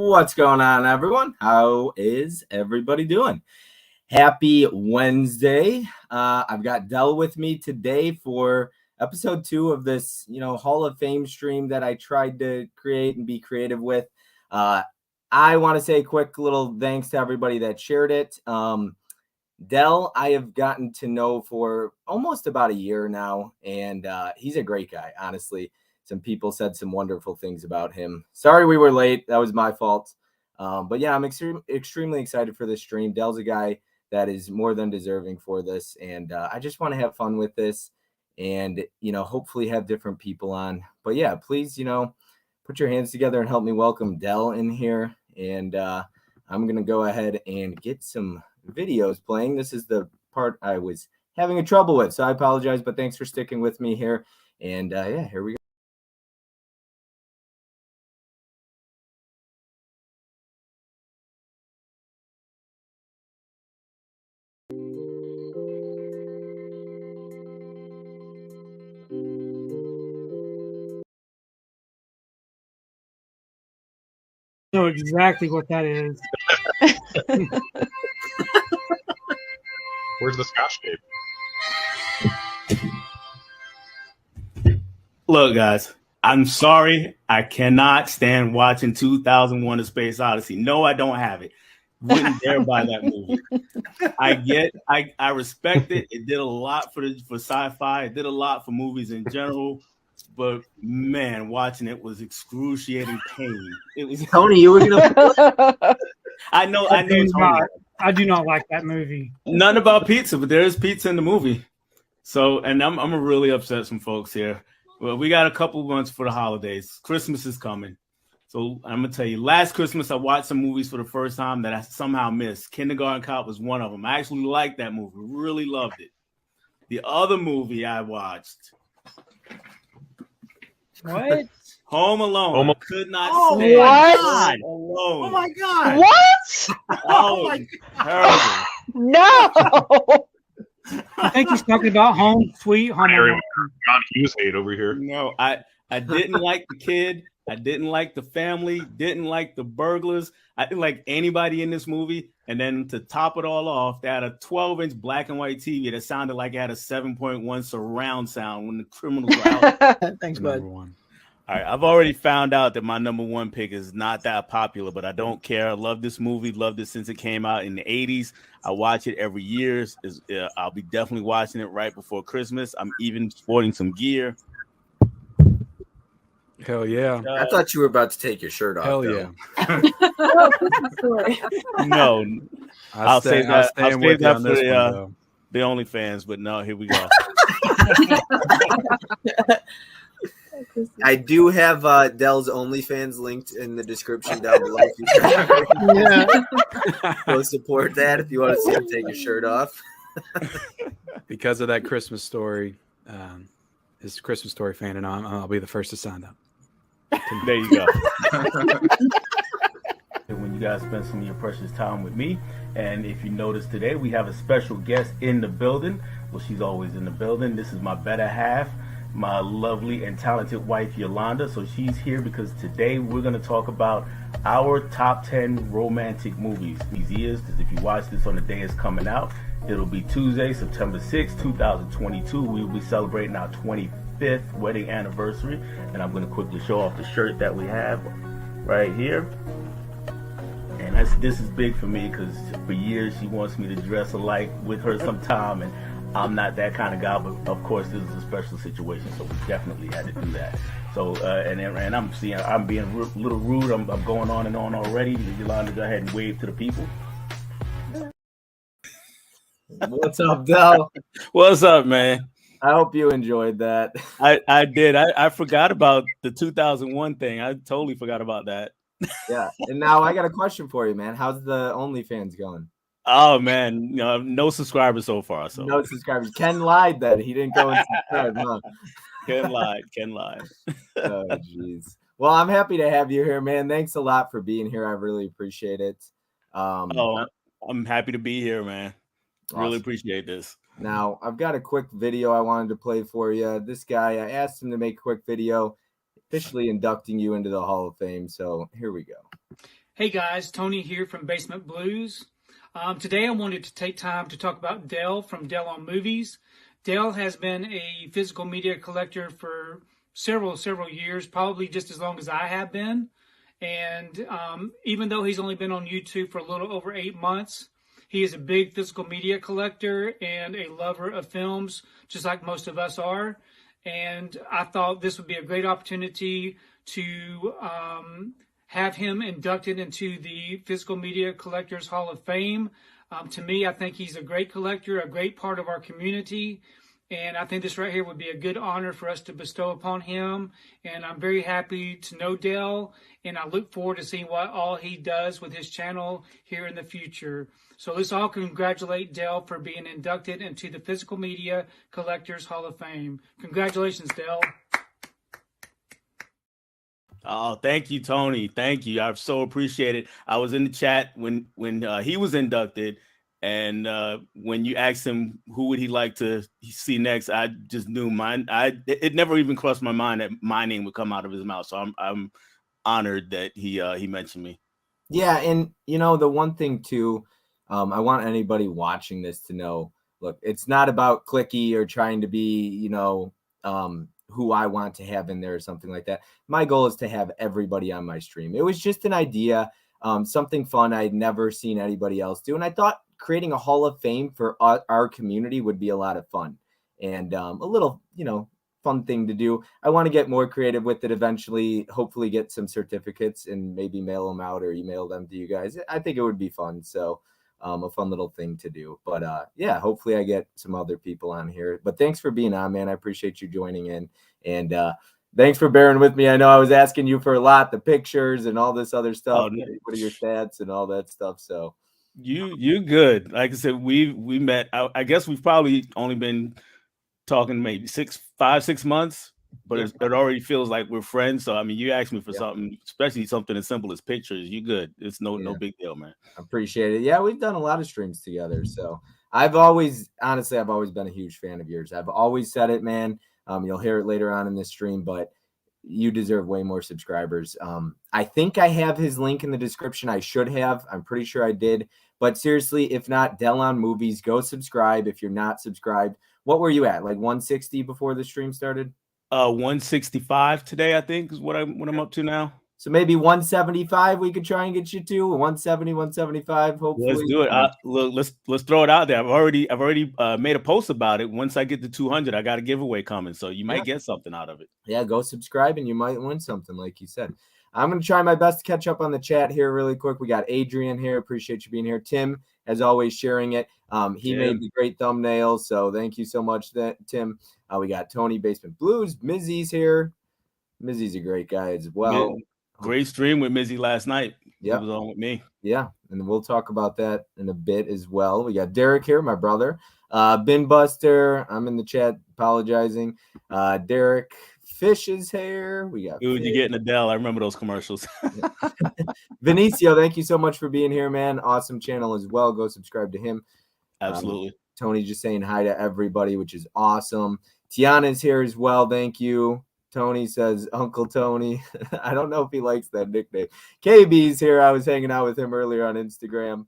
What's going on, everyone? How is everybody doing? Happy Wednesday. I've got Dell with me today for episode 2 of this, Hall of Fame stream that I tried to create and be creative with. I want to say a quick little thanks to everybody that shared it. Dell, I have gotten to know for almost about a year now, and he's a great guy, honestly. Some people said some wonderful things about him. Sorry we were late. That was my fault. But yeah, I'm extremely excited for this stream. Dell's a guy that is more than deserving for this, and I just want to have fun with this and, hopefully have different people on. But yeah, please, put your hands together and help me welcome Dell in here. And I'm going to go ahead and get some videos playing. This is the part I was having trouble with, so I apologize, but thanks for sticking with me here. And yeah, here we go. Know exactly what that is. Where's the Scotch tape? Look, guys, I'm sorry. I cannot stand watching 2001: A Space Odyssey. No, I don't have it. Wouldn't dare buy that movie. I respect it. It did a lot for sci-fi. It did a lot for movies in general. But man, watching it was excruciating pain. It was Tony, you were gonna. I know. I do not like that movie. Nothing about pizza, but there is pizza in the movie. So, and I'm really upset some folks here. Well, we got a couple months for the holidays. Christmas is coming. So I'm going to tell you, last Christmas, I watched some movies for the first time that I somehow missed. Kindergarten Cop was one of them. I actually liked that movie. Really loved it. The other movie I watched. What? Home Alone. I could not stand God alone. Oh, my God. What? Oh, terrible. No. I think he's talking about Home Sweet Home Alone. John Hughes hate over here. No, I didn't like the kid. I didn't like the family. Didn't like the burglars. I didn't like anybody in this movie. And then to top it all off, they had a 12-inch black and white TV that sounded like it had a 7.1 surround sound when the criminals were out. Thanks, bud. All right, I've already found out that my number one pick is not that popular, but I don't care. I love this movie. Loved it since it came out in the 80s. I watch it every year. I'll be definitely watching it right before Christmas. I'm even sporting some gear. Hell yeah. I thought you were about to take your shirt off. Hell yeah. No. I'll save that for the OnlyFans, but no, here we go. I do have Dell's OnlyFans linked in the description down below. Go support that if you want to see him take your shirt off. Because of that Christmas Story, his Christmas Story fan, and I'll be the first to sign up. There you go. When you guys spend some of your precious time with me, and if you notice today, we have a special guest in the building. Well, she's always in the building. This is my better half, my lovely and talented wife, Yolanda. So she's here because today we're going to talk about our top 10 romantic movies these years. Because if you watch this on the day it's coming out, it'll be Tuesday, September 6th, 2022. We will be celebrating our 25th wedding anniversary. And I'm going to quickly show off the shirt that we have right here. And this is big for me because for years she wants me to dress alike with her sometime, and I'm not that kind of guy. But of course, this is a special situation, so we definitely had to do that. So and I'm being a little rude. I'm going on and on already. Yolanda, go ahead and wave to the people. What's up, Dell? What's up, man? I hope you enjoyed that. I did. I forgot about the 2001 thing. I totally forgot about that. Yeah, and now I got a question for you, man. How's the OnlyFans going? Oh man, no subscribers so far. So no subscribers. Ken lied that he didn't go and subscribe. Huh? Ken lied. Oh jeez. Well, I'm happy to have you here, man. Thanks a lot for being here. I really appreciate it. I'm happy to be here, man. Awesome. Really appreciate this. Now, I've got a quick video I wanted to play for you. This guy, I asked him to make a quick video, officially inducting you into the Hall of Fame. So here we go. Hey guys, Tony here from Basement Blues. Today I wanted to take time to talk about Dell from Dell on Movies. Dell has been a physical media collector for several years, probably just as long as I have been. And even though he's only been on YouTube for a little over 8 months, he is a big physical media collector and a lover of films, just like most of us are. And I thought this would be a great opportunity to have him inducted into the Physical Media Collectors Hall of Fame. To me, I think he's a great collector, a great part of our community. And I think this right here would be a good honor for us to bestow upon him. And I'm very happy to know Dell, and I look forward to seeing what all he does with his channel here in the future. So let's all congratulate Dell for being inducted into the Physical Media Collectors Hall of Fame. Congratulations, Dell. Oh, thank you, Tony. Thank you. I so appreciate it. I was in the chat when he was inducted, and when you asked him who would he like to see next, I just knew mine. It never even crossed my mind that my name would come out of his mouth. So I'm honored that he mentioned me. Yeah, and the one thing too, I want anybody watching this to know. Look, it's not about clicky or trying to be, who I want to have in there or something like that. My goal is to have everybody on my stream. It was just an idea, something fun I'd never seen anybody else do. And I thought creating a Hall of Fame for our community would be a lot of fun and a little, fun thing to do. I want to get more creative with it eventually, hopefully get some certificates and maybe mail them out or email them to you guys. I think it would be fun. So a fun little thing to do. But yeah, hopefully I get some other people on here. But thanks for being on, man. I appreciate you joining in. And thanks for bearing with me. I know I was asking you for a lot, the pictures and all this other stuff. What are your stats and all that stuff? So you good. Like I said, we met. I guess we've probably only been talking maybe 6 months, but it already feels like we're friends. So I mean, you asked me for something, especially something as simple as pictures. You good? It's no big deal, man. Appreciate it. Yeah, we've done a lot of streams together. So I've always been a huge fan of yours. I've always said it, man. You'll hear it later on in this stream, but you deserve way more subscribers. I think I have his link in the description. I should have. I'm pretty sure I did. But seriously, if not, Dell on Movies, go subscribe. If you're not subscribed, what were you at? Like 160 before the stream started? 165 today, I think, is what I'm up to now. So maybe 175 we could try and get you to 170, 175. Hopefully, let's do it. Look, let's throw it out there. I've already made a post about it. Once I get to 200, I got a giveaway coming, so you might get something out of it. Yeah, go subscribe and you might win something, like you said. I'm gonna try my best to catch up on the chat here really quick. We got Adrian here. Appreciate you being here. Tim, as always, sharing it. He made the great thumbnail, so thank you so much, Tim. We got Tony Basement Blues. Mizzy's here. Mizzy's a great guy as well. Great stream with Mizzy last night. Yeah, he was on with me. Yeah, and we'll talk about that in a bit as well. We got Derek here, my brother. Bin Buster, I'm in the chat apologizing. Derek Fish is here. We got Dude, you're getting a Dell. I remember those commercials. Vinicio, thank you so much for being here, man. Awesome channel as well. Go subscribe to him. Absolutely. Tony just saying hi to everybody, which is awesome. Tiana's here as well. Thank you. Tony says Uncle Tony. I don't know if he likes that nickname. KB's here. I was hanging out with him earlier on Instagram.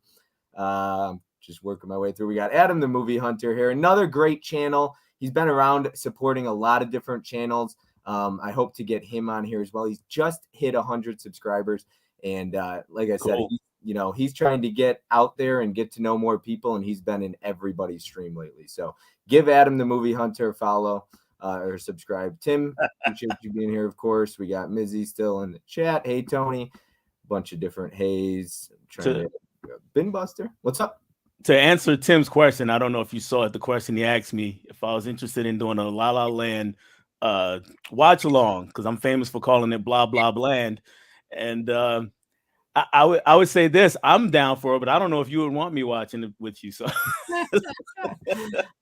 Just working my way through. We got Adam the Movie Hunter here. Another great channel. He's been around supporting a lot of different channels. I hope to get him on here as well. He's just hit 100 subscribers. And like I said, he's trying to get out there and get to know more people. And he's been in everybody's stream lately. So give Adam the Movie Hunter a follow. Or subscribe. Tim, appreciate you being here, of course. We got Mizzy still in the chat. Hey, Tony. Bunch of different hays. Bin Buster, what's up? To answer Tim's question, I don't know if you saw it. The question he asked me if I was interested in doing a La La Land watch along, because I'm famous for calling it blah blah bland. And I would say this: I'm down for it, but I don't know if you would want me watching it with you. So,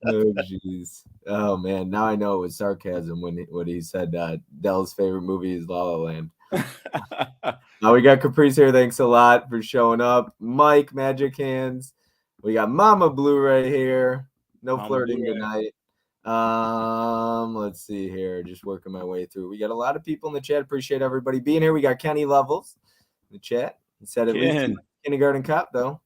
oh jeez, oh man, now I know it was sarcasm when he said Dell's favorite movie is La La Land. Now we got Caprice here. Thanks a lot for showing up. Mike, Magic Hands. We got Mama Blu-ray here. No Mama flirting Blu-ray tonight. Let's see here. Just working my way through. We got a lot of people in the chat. Appreciate everybody being here. We got Kenny Levels in the chat. He said at least Ken. Kindergarten Cop, though.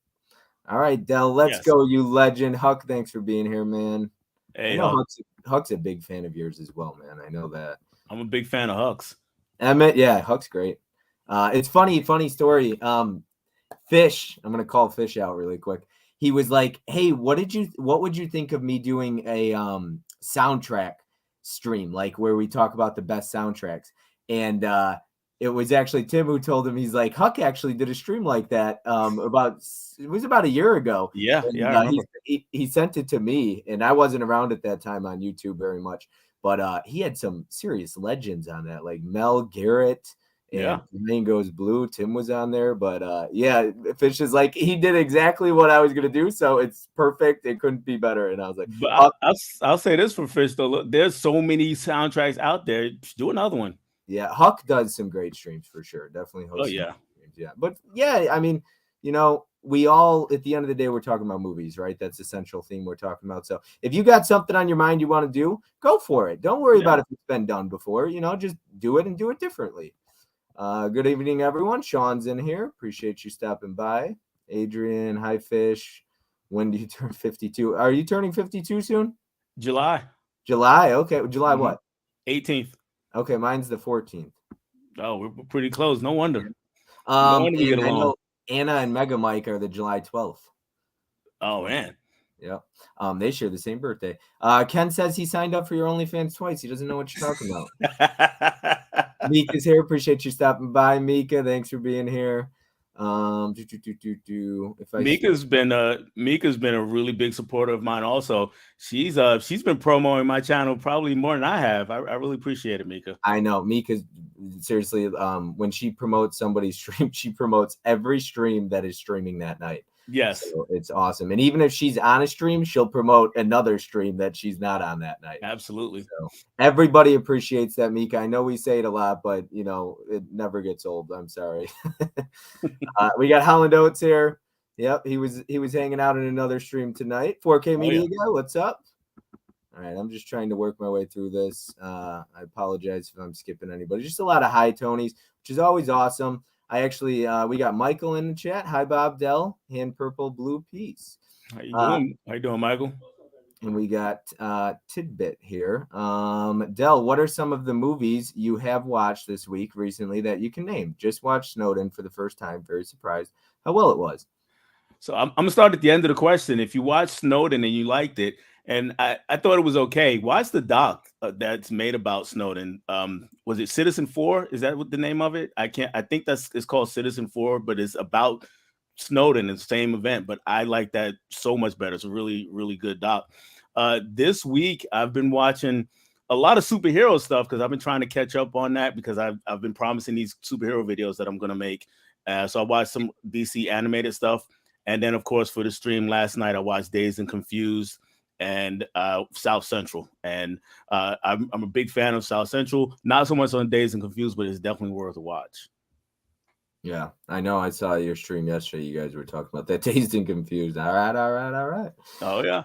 All right, Dell, let's Yes. go, you legend. Huck, thanks for being here, man. Hey, I know Huck's a big fan of yours as well, man. I know that. I'm a big fan of Huck's. Emmett, yeah, Huck's great. It's funny story. Fish, I'm gonna call Fish out really quick. He was like, "Hey, what would you think of me doing a soundtrack stream, like where we talk about the best soundtracks?" And it was actually Tim who told him. He's like, Huck actually did a stream like that it was about a year ago. Yeah, And, I remember. He sent it to me, and I wasn't around at that time on YouTube very much, but he had some serious legends on that, like Mel Garrett. And Rain Goes Blue. Tim was on there, but yeah, Fish is like, he did exactly what I was gonna do, so it's perfect. It couldn't be better. And I was like, but I'll say this for Fish though. Look, there's so many soundtracks out there. Do another one. Yeah, Huck does some great streams for sure. Definitely hosts. Oh yeah, streams. Yeah. But yeah, I mean, we all at the end of the day we're talking about movies, right? That's the central theme we're talking about. So if you got something on your mind you want to do, go for it. Don't worry about if it's been done before. Just do it and do it differently. Good evening, everyone. Sean's in here. Appreciate you stopping by. Adrian, hi, Fish. When do you turn 52? Are you turning 52 soon? July. Okay. July what? 18th. Okay, mine's the 14th. Oh, we're pretty close. No wonder. No wonder we get along. I know Anna and Mega Mike are the July 12th. Oh, man. Yeah. They share the same birthday. Ken says he signed up for your OnlyFans twice. He doesn't know what you're talking about. Mika's here. Appreciate you stopping by, Mika. Thanks for being here. Mika's been a really big supporter of mine. Also, she's been promoting my channel probably more than I have. I really appreciate it, Mika. I know Mika's seriously. When she promotes somebody's stream, she promotes every stream that is streaming that night. Yes, so it's awesome. And even if she's on a stream, she'll promote another stream that she's not on that night. Absolutely. So everybody appreciates that, Mika. I know we say it a lot, but it never gets old. I'm sorry. We got Holland Oates here. Yep, he was hanging out in another stream tonight. 4K Media guy, what's up? All right, I'm just trying to work my way through this. I apologize if I'm skipping anybody. Just a lot of high Tonys, which is always awesome. I actually, we got Michael in the chat. Hi, Bob Dell, hand purple blue piece. How you doing? How you doing, Michael? And we got Tidbit here. Dell, what are some of the movies you have watched this week recently that you can name? Just watched Snowden for the first time. Very surprised how well it was. So I'm going to start at the end of the question. If you watched Snowden and you liked it, and I thought it was okay, watch the doc that's made about Snowden. Was it Citizen 4? Is that what the name of it? I think it's called Citizen 4, but it's about Snowden in the same event. But I like that so much better. It's a really, really good doc. This week, I've been watching a lot of superhero stuff because I've been trying to catch up on that because I've been promising these superhero videos that I'm going to make. So I watched some DC animated stuff. And then, of course, for the stream last night, I watched Dazed and Confused and South Central. And I'm a big fan of South Central. Not so much on Dazed and Confused, but it's definitely worth a watch. Yeah, I know. I saw your stream yesterday. You guys were talking about that Dazed and Confused. All right. Oh, yeah.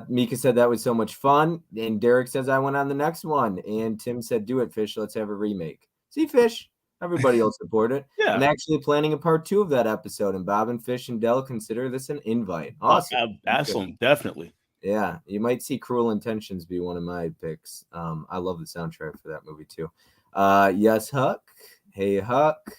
Mika said that was so much fun. And Derek says, I went on the next one. And Tim said, do it, Fish. Let's have a remake. See, Fish? Everybody will support it. Yeah. I'm actually planning a part 2 of that episode. And Bob and Fish and Dell consider this an invite. Awesome. Awesome. Definitely. Yeah. You might see Cruel Intentions be one of my picks. I love the soundtrack for that movie, too. Yes, Huck. Hey, Huck.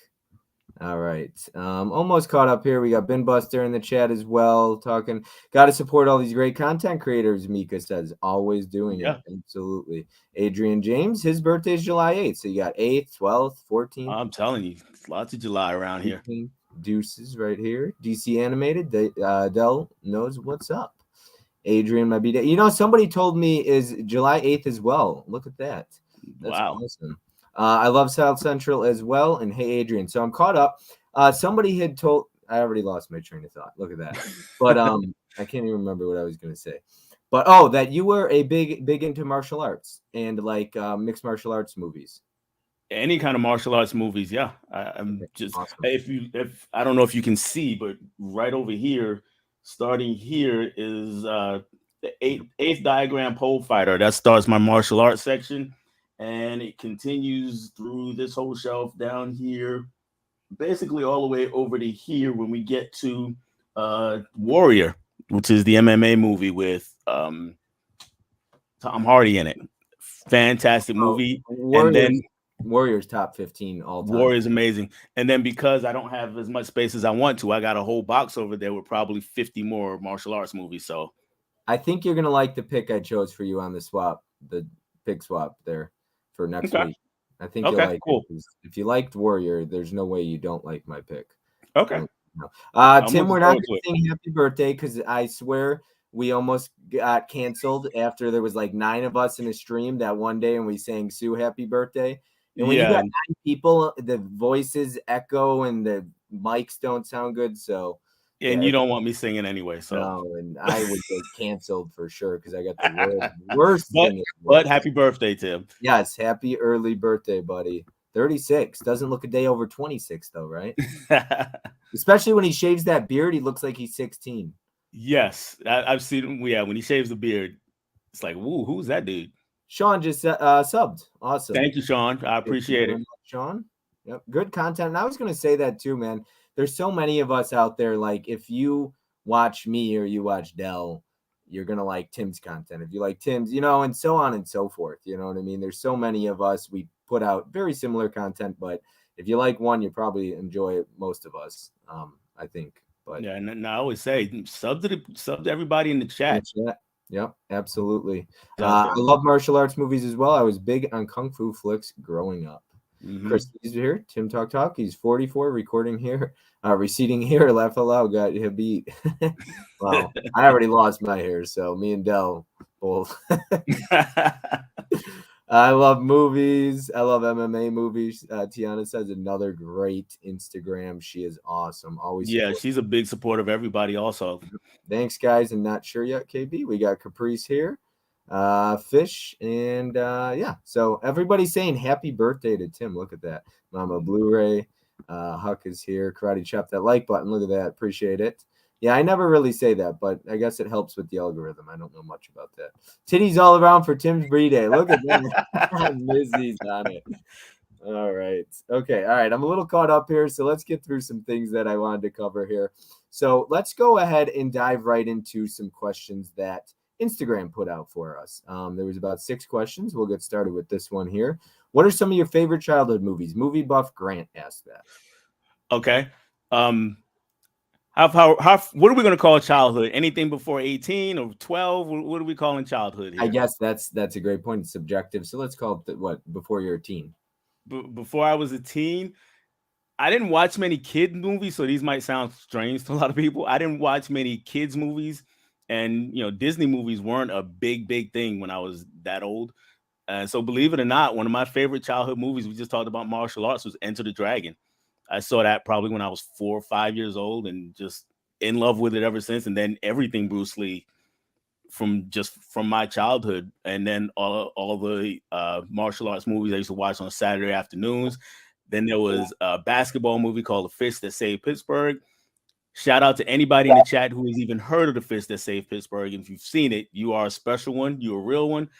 All right. Almost caught up here. We got Ben Buster in the chat as well talking. Got to support all these great content creators, Mika says. Always doing it. Absolutely. Adrian James, his birthday is July 8th. So you got 8th, 12th, 14th. I'm telling you, lots of July around here. Deuces right here. DC Animated. Dell knows what's up. Adrian might be. Somebody told me is July 8th as well. Look at that. That's awesome. I love South Central as well. And hey, Adrian. So I'm caught up. Somebody had told. I already lost my train of thought. Look at that. But I can't even remember what I was going to say. But that you were a big into martial arts and like mixed martial arts movies. Any kind of martial arts movies, yeah. I'm just awesome. If I don't know if you can see, but right over here, starting here is the eighth diagram pole fighter. That starts my martial arts section. And it continues through this whole shelf down here. basically all the way over to here when we get to Warrior, which is the MMA movie with Tom Hardy in it. Fantastic movie. And then Warriors top 15 all time. Warrior is amazing. And then because I don't have as much space as I want to, I got a whole box over there with probably 50 more martial arts movies. So I think you're gonna like the pick I chose for you on the pick swap there for next week. I think you'll like cool. it. If you liked Warrior, there's no way you don't like my pick. Okay. Tim, we're not gonna sing happy birthday because I swear we almost got canceled after there was like 9 of us in a stream that one day and we sang Sue happy birthday. And when you got 9 people, the voices echo and the mics don't sound good. So and you don't want me singing anyway. So no, and I would get canceled for sure because I got the worst singing. But happy birthday, Tim. Yes, happy early birthday, buddy. 36. Doesn't look a day over 26 though, right? Especially when he shaves that beard, he looks like he's 16. Yes, I've seen him. Yeah, when he shaves the beard, it's like, woo, who's that dude? Sean just subbed. Awesome. Thank you, Sean. I appreciate it. Sean. Yep. Good content. And I was going to say that too, man. There's so many of us out there. Like if you watch me or you watch Dell, you're going to like Tim's content. If you like Tim's, and so on and so forth. You know what I mean? There's so many of us. We put out very similar content, but if you like one, you probably enjoy most of us. I think. But yeah, and I always say sub to everybody in the chat. Yep, absolutely. I love martial arts movies as well. I was big on kung fu flicks growing up. Chris is here. Tim Talk. He's 44, recording here, receding here. Laugh out loud. Got you beat. Well, I already lost my hair, so me and Dell both. I love movies. I love MMA movies. Tiana says another great Instagram. She is awesome. Always. Yeah, she's a big supporter of everybody also. Thanks, guys. And not sure yet, KB. We got Caprice here, Fish, and yeah. So everybody's saying happy birthday to Tim. Look at that. Mama Blu-ray. Huck is here. Karate Chop, that like button. Look at that. Appreciate it. Yeah, I never really say that, but I guess it helps with the algorithm. I don't know much about that. Titties all around for Tim's Day. Look at that. Lizzie's on it. All right. Okay. All right. I'm a little caught up here, so let's get through some things that I wanted to cover here. So let's go ahead and dive right into some questions that Instagram put out for us. There was about 6 questions. We'll get started with this one here. What are some of your favorite childhood movies? Movie buff Grant asked that. Okay. How what are we going to call childhood? Anything before 18 or 12? What are we calling childhood here? I guess that's a great point. It's subjective. So let's call it before you're a teen. Before I was a teen, I didn't watch many kid movies, so these might sound strange to a lot of people. I didn't watch many kids movies, and Disney movies weren't a big thing when I was that old. So believe it or not, one of my favorite childhood movies, we just talked about martial arts, was Enter the Dragon. I saw that probably when I was 4 or 5 years old and just in love with it ever since. And then everything Bruce Lee from my childhood. And then all the martial arts movies I used to watch on Saturday afternoons. Then there was a basketball movie called The Fist That Saved Pittsburgh. Shout out to anybody in the chat who has even heard of The Fist That Saved Pittsburgh. And if you've seen it, you are a special one. You're a real one.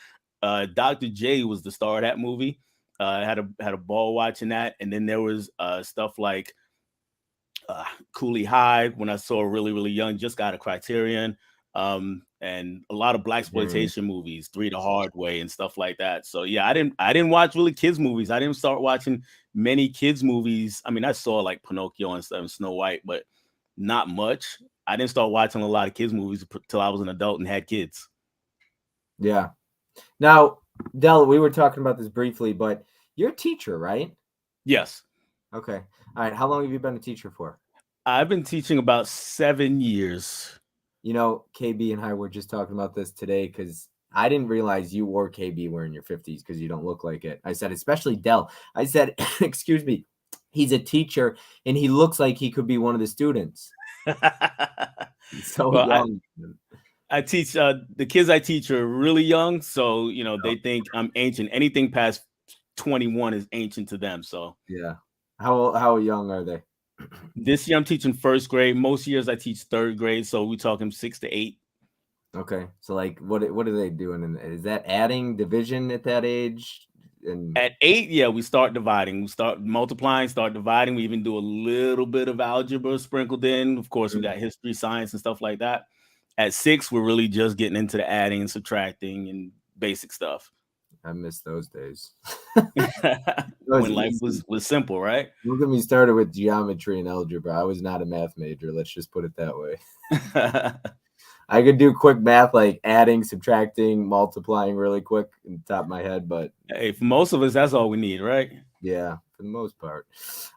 Dr. J was the star of that movie. I had a ball watching that, and then there was stuff like Cooley High when I saw really young, just got a Criterion, and a lot of blaxploitation movies, 3 the Hard Way and stuff like that. So yeah, I didn't watch really kids movies. I didn't start watching many kids movies. I mean, I saw like Pinocchio and Snow White, but not much. I didn't start watching a lot of kids movies until I was an adult and had kids. Yeah. Now, Dell, we were talking about this briefly, but you're a teacher, right? Yes. Okay. All right. How long have you been a teacher for? I've been teaching about 7 years. KB and I were just talking about this today because I didn't realize you or KB were in your 50s because you don't look like it. I said, especially Dell. I said, excuse me, he's a teacher and he looks like he could be one of the students. So young. I teach the kids I teach are really young, so they think I'm ancient. Anything past 21 is ancient to them. So yeah, how young are they? This year I'm teaching 1st grade. Most years I teach 3rd grade, so we talking 6 to 8. Okay, so like what are they doing? Is that adding division at that age? And At 8, yeah, we start dividing. We start multiplying, start dividing. We even do a little bit of algebra sprinkled in. Of course, we got history, science, and stuff like that. At 6, we're really just getting into the adding and subtracting and basic stuff. I miss those days. When life was simple, right? Don't get me started with geometry and algebra. I was not a math major. Let's just put it that way. I could do quick math like adding, subtracting, multiplying really quick in the top of my head, but hey, for most of us, that's all we need, right? Yeah, for the most part.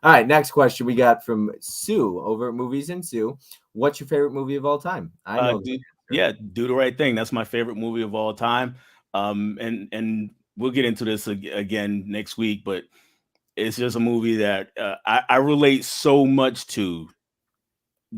All right, next question we got from Sue over at Movies and Sue. What's your favorite movie of all time? I know. Do the Right Thing. That's my favorite movie of all time. And we'll get into this again next week, but it's just a movie that I relate so much to.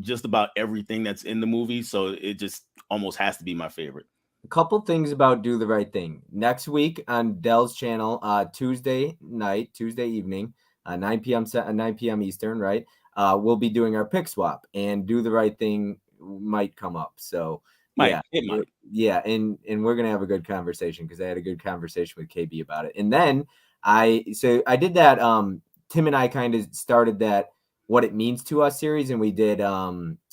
Just about everything that's in the movie, so it just almost has to be my favorite. A couple things about Do the Right Thing. Next week on Dell's channel, Tuesday evening, 9 p.m. Eastern, right? We'll be doing our pick swap, and Do the Right Thing might come up. So it might. Yeah, and we're gonna have a good conversation because I had a good conversation with KB about it. And then I did that. Tim and I kind of started that What It Means to Us series, and we did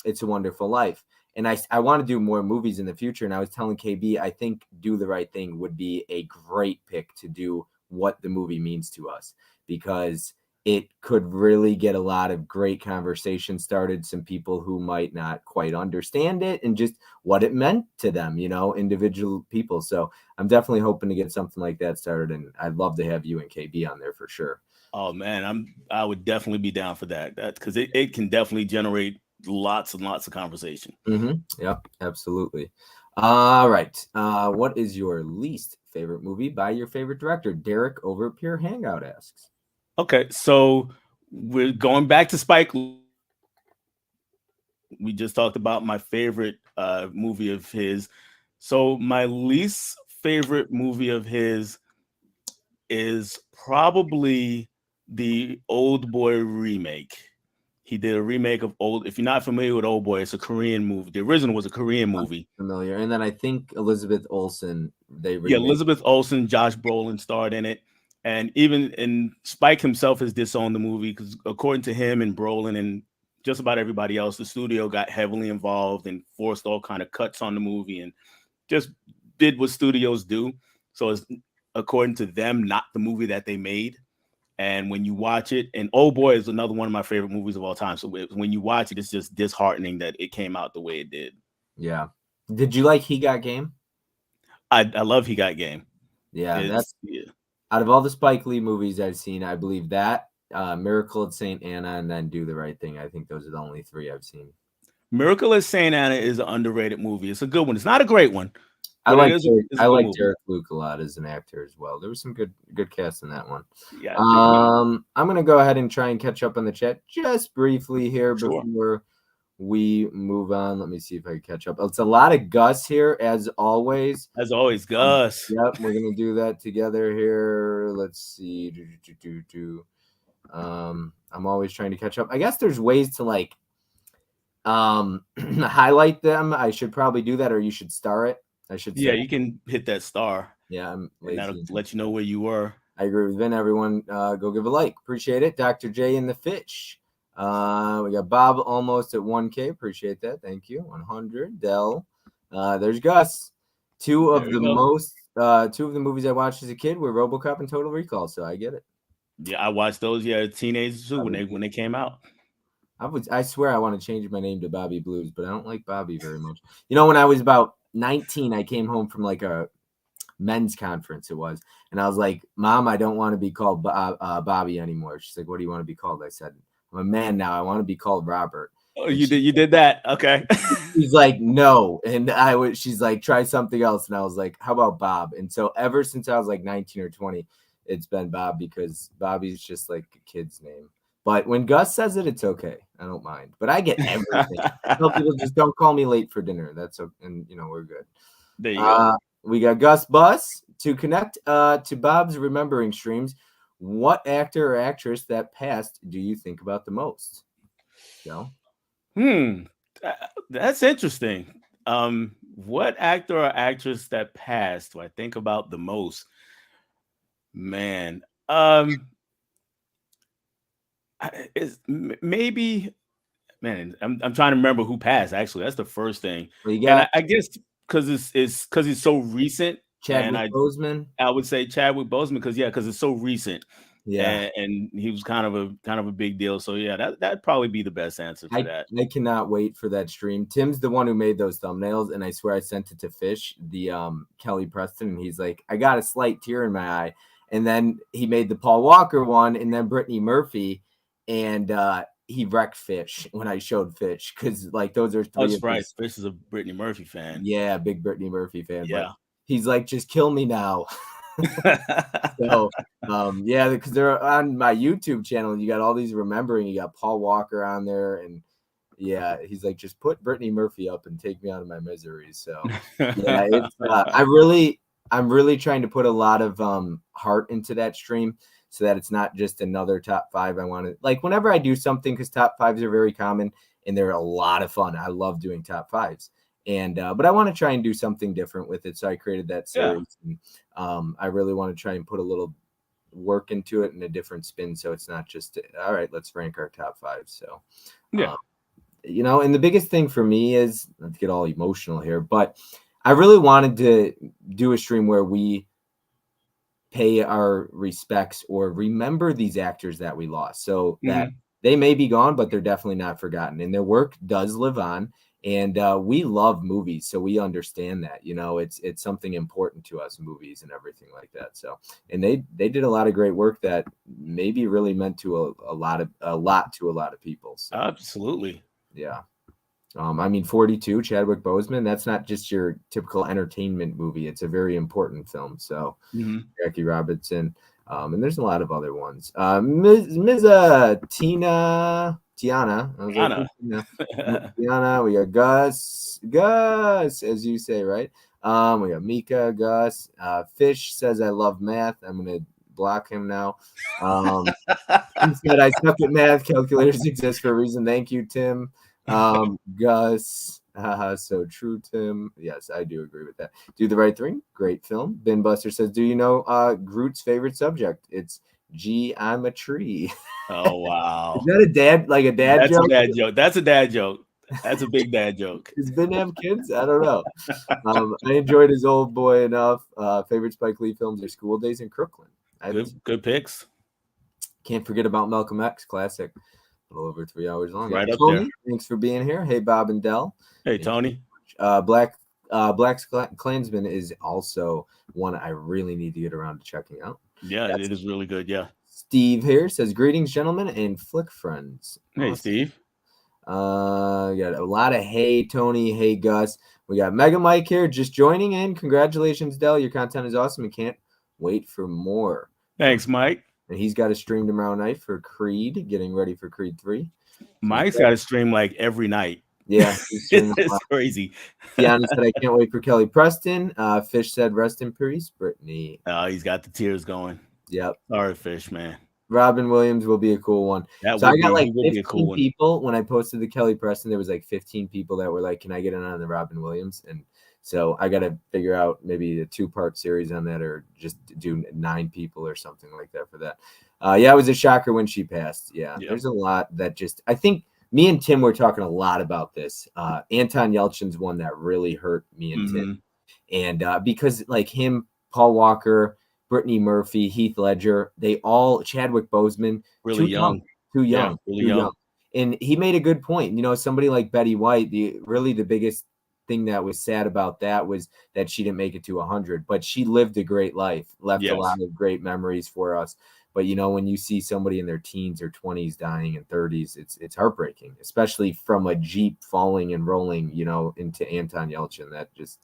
It's a Wonderful Life. And I want to do more movies in the future. And I was telling KB, I think Do the Right Thing would be a great pick to do what the movie means to us, because it could really get a lot of great conversation started. Some people who might not quite understand it and just what it meant to them, individual people. So I'm definitely hoping to get something like that started. And I'd love to have you and KB on there for sure. Oh man, I would definitely be down for that. That's because it can definitely generate lots and lots of conversation. Yep, absolutely. All right. What is your least favorite movie by your favorite director? Derek over at Pure Hangout asks. Okay, so we're going back to Spike. We just talked about my favorite movie of his. So my least favorite movie of his is probably the Old Boy remake. He did a remake of Old. If you're not familiar with Old Boy, it's a Korean movie. The original was a Korean movie. I'm familiar. And then I think Elizabeth Olsen. Elizabeth Olsen, Josh Brolin starred in it. And Spike himself has disowned the movie because, according to him and Brolin and just about everybody else, the studio got heavily involved and forced all kind of cuts on the movie and just did what studios do. So it's, according to them, not the movie that they made. And when you watch it, and Old Boy is another one of my favorite movies of all time. So when you watch it, it's just disheartening that it came out the way it did. Yeah. Did you like He Got Game? I love He Got Game. Yeah, out of all the Spike Lee movies I've seen, I believe that Miracle at St. Anna and then Do the Right Thing. I think those are the only 3 I've seen. Miracle at St. Anna is an underrated movie. It's a good one. It's not a great one. I like Derek Luke a lot as an actor as well. There was some good cast in that one. Yeah. I'm gonna go ahead and try and catch up on the chat just briefly here before we move on. Let me see if I can catch up. It's a lot of Gus here, as always. Gus. Yep, we're gonna do that together here. Let's see. I'm always trying to catch up. I guess there's ways to highlight them. I should probably do that, or you should star it. I should say. Yeah, you can hit that star. Yeah, I'm lazy. And that'll let you know where you were. I agree with Vin. Everyone, go give a like. Appreciate it. Dr. J in the Fish. We got Bob almost at 1K. Appreciate that. Thank you. 100. Dell. There's Gus. Two of the movies I watched as a kid were RoboCop and Total Recall, so I get it. Yeah, I watched those. Yeah, teenagers too when they came out. I swear I want to change my name to Bobby Blues, but I don't like Bobby very much. When I was about 19, I came home from a men's conference. It was, and I was like, "Mom, I don't want to be called Bobby anymore." She's like, "What do you want to be called?" I said, "I'm a man now. I want to be called Robert." Oh, you did that? Okay. She's like, "No," and she's like, "Try something else," and I was like, "How about Bob?" And so ever since I was like 19 or 20, it's been Bob, because Bobby's just like a kid's name. But when Gus says it, it's okay. I don't mind. But I get everything. Tell people just don't call me late for dinner. That's okay. And we're good. There you go. We got Gus Bus to connect to Bob's remembering streams. What actor or actress that passed do you think about the most? Joe? That's interesting. What actor or actress that passed do I think about the most? Man, maybe, man. I'm trying to remember who passed. Actually, that's the first thing, Well, you and got I guess because it's because it's so recent, and Chadwick Boseman. I would say Chadwick Boseman because it's so recent, Yeah. and he was kind of a big deal. So yeah, that'd probably be the best answer for that. I cannot wait for that stream. Tim's the one who made those thumbnails, and I swear I sent it to Fish, the Kelly Preston, and he's like, I got a slight tear in my eye. And then he made the Paul Walker one, and then Brittany Murphy, and he wrecked Fish when I showed Fish, because like those are three. That's of right. his, Fish is a Brittany Murphy fan. yeah, big Brittany Murphy fan. Yeah. But he's like, just kill me now. So yeah, because they're on my YouTube channel, and you got all these remembering. You got Paul Walker on there, and yeah, he's like, just put Brittany Murphy up and take me out of my misery. So yeah, it's I'm really trying to put a lot of heart into that stream, so that it's not just another top 5. I want to, like, whenever I do something, because top 5s are very common and they're a lot of fun. I love doing top 5s. And but I want to try and do something different with it. So I created that series. Yeah. And I really want to try and put a little work into it in a different spin. So it's not just, all right, let's rank our top 5. So yeah. And the biggest thing for me is, not to get all emotional here, but I really wanted to do a stream where we pay our respects or remember these actors that we lost, so that they may be gone, but they're definitely not forgotten, and their work does live on. And we love movies, so we understand that, it's something important to us, movies and everything like that. So, and they did a lot of great work that maybe really meant to a lot to a lot of people. So, absolutely. Yeah. I mean, 42, Chadwick Boseman, that's not just your typical entertainment movie. It's a very important film. So Jackie Robinson, and there's a lot of other ones. Ms. Tiana. Tiana, we got Gus, as you say, right? We got Mika, Gus. Fish says, I love math. I'm going to block him now. He said, I suck at math. Calculators exist for a reason. Thank you, Tim. Gus, so true, Tim. Yes, I do agree with that. Do the Right Thing, great film. Ben Buster says, do you know Groot's favorite subject? It's geometry. Oh wow. Is that a dad joke? That's a dad joke. That's a dad joke. That's a big dad joke. Does Ben have kids? I don't know. I enjoyed his Old Boy enough. Favorite Spike Lee films are School Days and Crooklyn. Good picks. Can't forget about Malcolm X, classic. A little over 3 hours long. Right up Tony, there. Thanks for being here. Hey, Bob and Dell. Hey, Tony. Black's Klansman is also one I really need to get around to checking out. Yeah, it is really good. Yeah. Steve here says, greetings, gentlemen and flick friends. Hey, Awesome. Steve. We got a lot of hey, Tony. Hey, Gus. We got Mega Mike here just joining in. Congratulations, Dell. Your content is awesome and can't wait for more. Thanks, Mike. And he's got a stream tomorrow night for Creed, getting ready for Creed 3. Mike's got a stream like every night. Yeah. It's crazy. Deanna said, I can't wait for Kelly Preston. Fish said, rest in peace, Brittany. Oh, he's got the tears going. Yep. Sorry, Fish, man. Robin Williams will be a cool one. So I got like 15 cool people when I posted the Kelly Preston. There was like 15 people that were like, can I get in on the Robin Williams? And so I got to figure out maybe a 2-part series on that, or just do 9 people or something like that for that. Yeah, it was a shocker when she passed. Yeah, There's a lot that just, I think me and Tim were talking a lot about this. Anton Yelchin's one that really hurt me and Tim. And because like him, Paul Walker, Brittany Murphy, Heath Ledger, they all, Chadwick Boseman, really too young. And he made a good point. Somebody like Betty White, the biggest thing that was sad about that was that she didn't make it to 100, but she lived a great life, left a lot of great memories for us. But when you see somebody in their teens or 20s dying in 30s, it's heartbreaking, especially from a Jeep falling and rolling, into Anton Yelchin. That just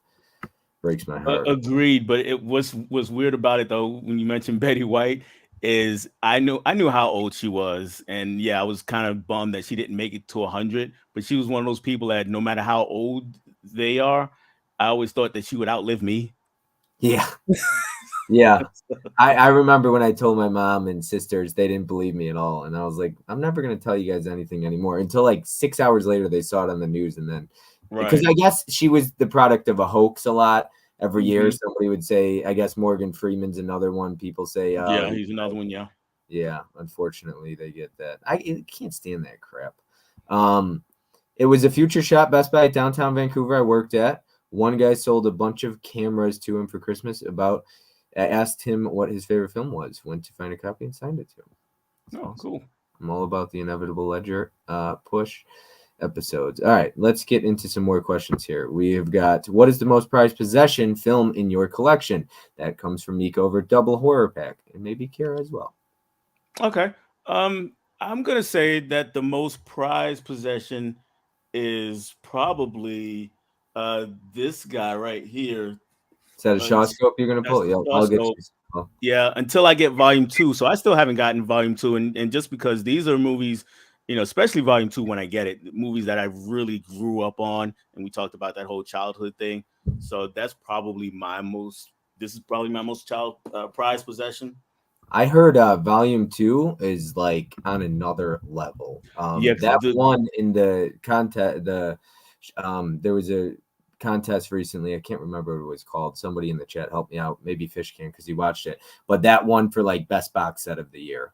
breaks my heart. Agreed. But it was weird about it though, when you mentioned Betty White, is I knew how old she was, and I was kind of bummed that she didn't make it to 100. But she was one of those people that no matter how old they are, I always thought that she would outlive me. Yeah. Yeah. I remember when I told my mom and sisters, they didn't believe me at all. And I was like, I'm never going to tell you guys anything anymore, until like 6 hours later, they saw it on the news. And then because I guess she was the product of a hoax a lot, every year somebody would say, I guess Morgan Freeman's another one. People say, Yeah, he's another one. Yeah. Yeah, unfortunately, they get that. I can't stand that crap. It was a Future Shop Best Buy at downtown Vancouver I worked at. One guy sold a bunch of cameras to him for Christmas. I asked him what his favorite film was, went to find a copy and signed it to him. That's awesome. Cool. I'm all about the Inevitable Ledger push episodes. All right, let's get into some more questions here. We have got, what is the most prized possession film in your collection? That comes from Nico over Double Horror Pack, and maybe Kara as well. Okay. I'm gonna say that the most prized possession is probably this guy right here. Is that a shot scope you're gonna pull? Yeah, I'll get you. Yeah, until I get volume 2. So I still haven't gotten volume 2, and just because these are movies, especially volume 2 when I get it, movies that I really grew up on, and we talked about that whole childhood thing. So that's probably my most prized possession. I heard volume 2 is like on another level. That one in the contest, there was a contest recently. I can't remember what it was called. Somebody in the chat help me out. Maybe Fish can, because he watched it. But that one for like best box set of the year.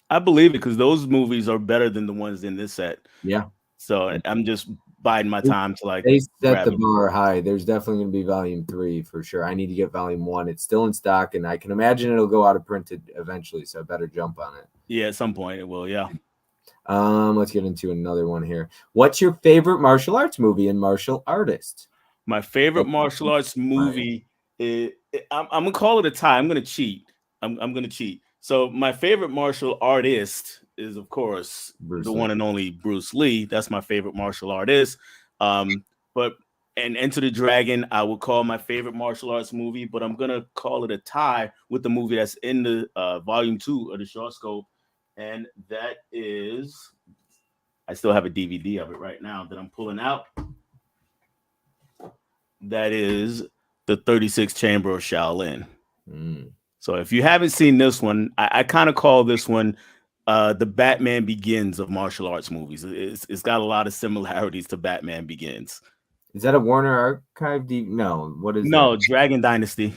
I believe it, because those movies are better than the ones in this set. Yeah. So I'm just biding my time to they set the bar high. There's definitely going to be volume 3 for sure. I need to get volume 1. It's still in stock, and I can imagine it'll go out of printed eventually, so I better jump on it. Yeah, at some point it will. Yeah. Let's get into another one here. What's your favorite martial arts movie and martial artist? My favorite martial arts movie is, I'm gonna call it a tie. I'm gonna cheat. I'm gonna cheat. So my favorite martial artist is, of course, the one and only Bruce Lee. That's my favorite martial artist. But Enter the Dragon, I would call my favorite martial arts movie, but I'm gonna call it a tie with the movie that's in the volume 2 of the short scope, and that is, I still have a DVD of it right now that I'm pulling out. That is the 36th Chamber of Shaolin. So if you haven't seen this one, I kind of call this one the Batman Begins of martial arts movies. It's got a lot of similarities to Batman Begins. Is that a Warner Archive? No, what is no that? Dragon Dynasty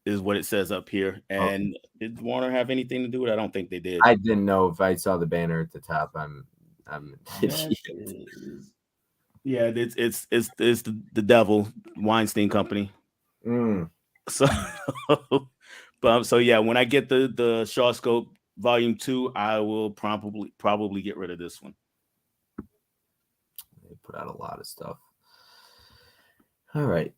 is what it says up here. And did Warner have anything to do with it? I don't think they did. I didn't know if I saw the banner at the top. I'm yeah, it's the Devil Weinstein Company. So so yeah, when I get the short scope volume 2, I will probably get rid of this one. They put out a lot of stuff. All right.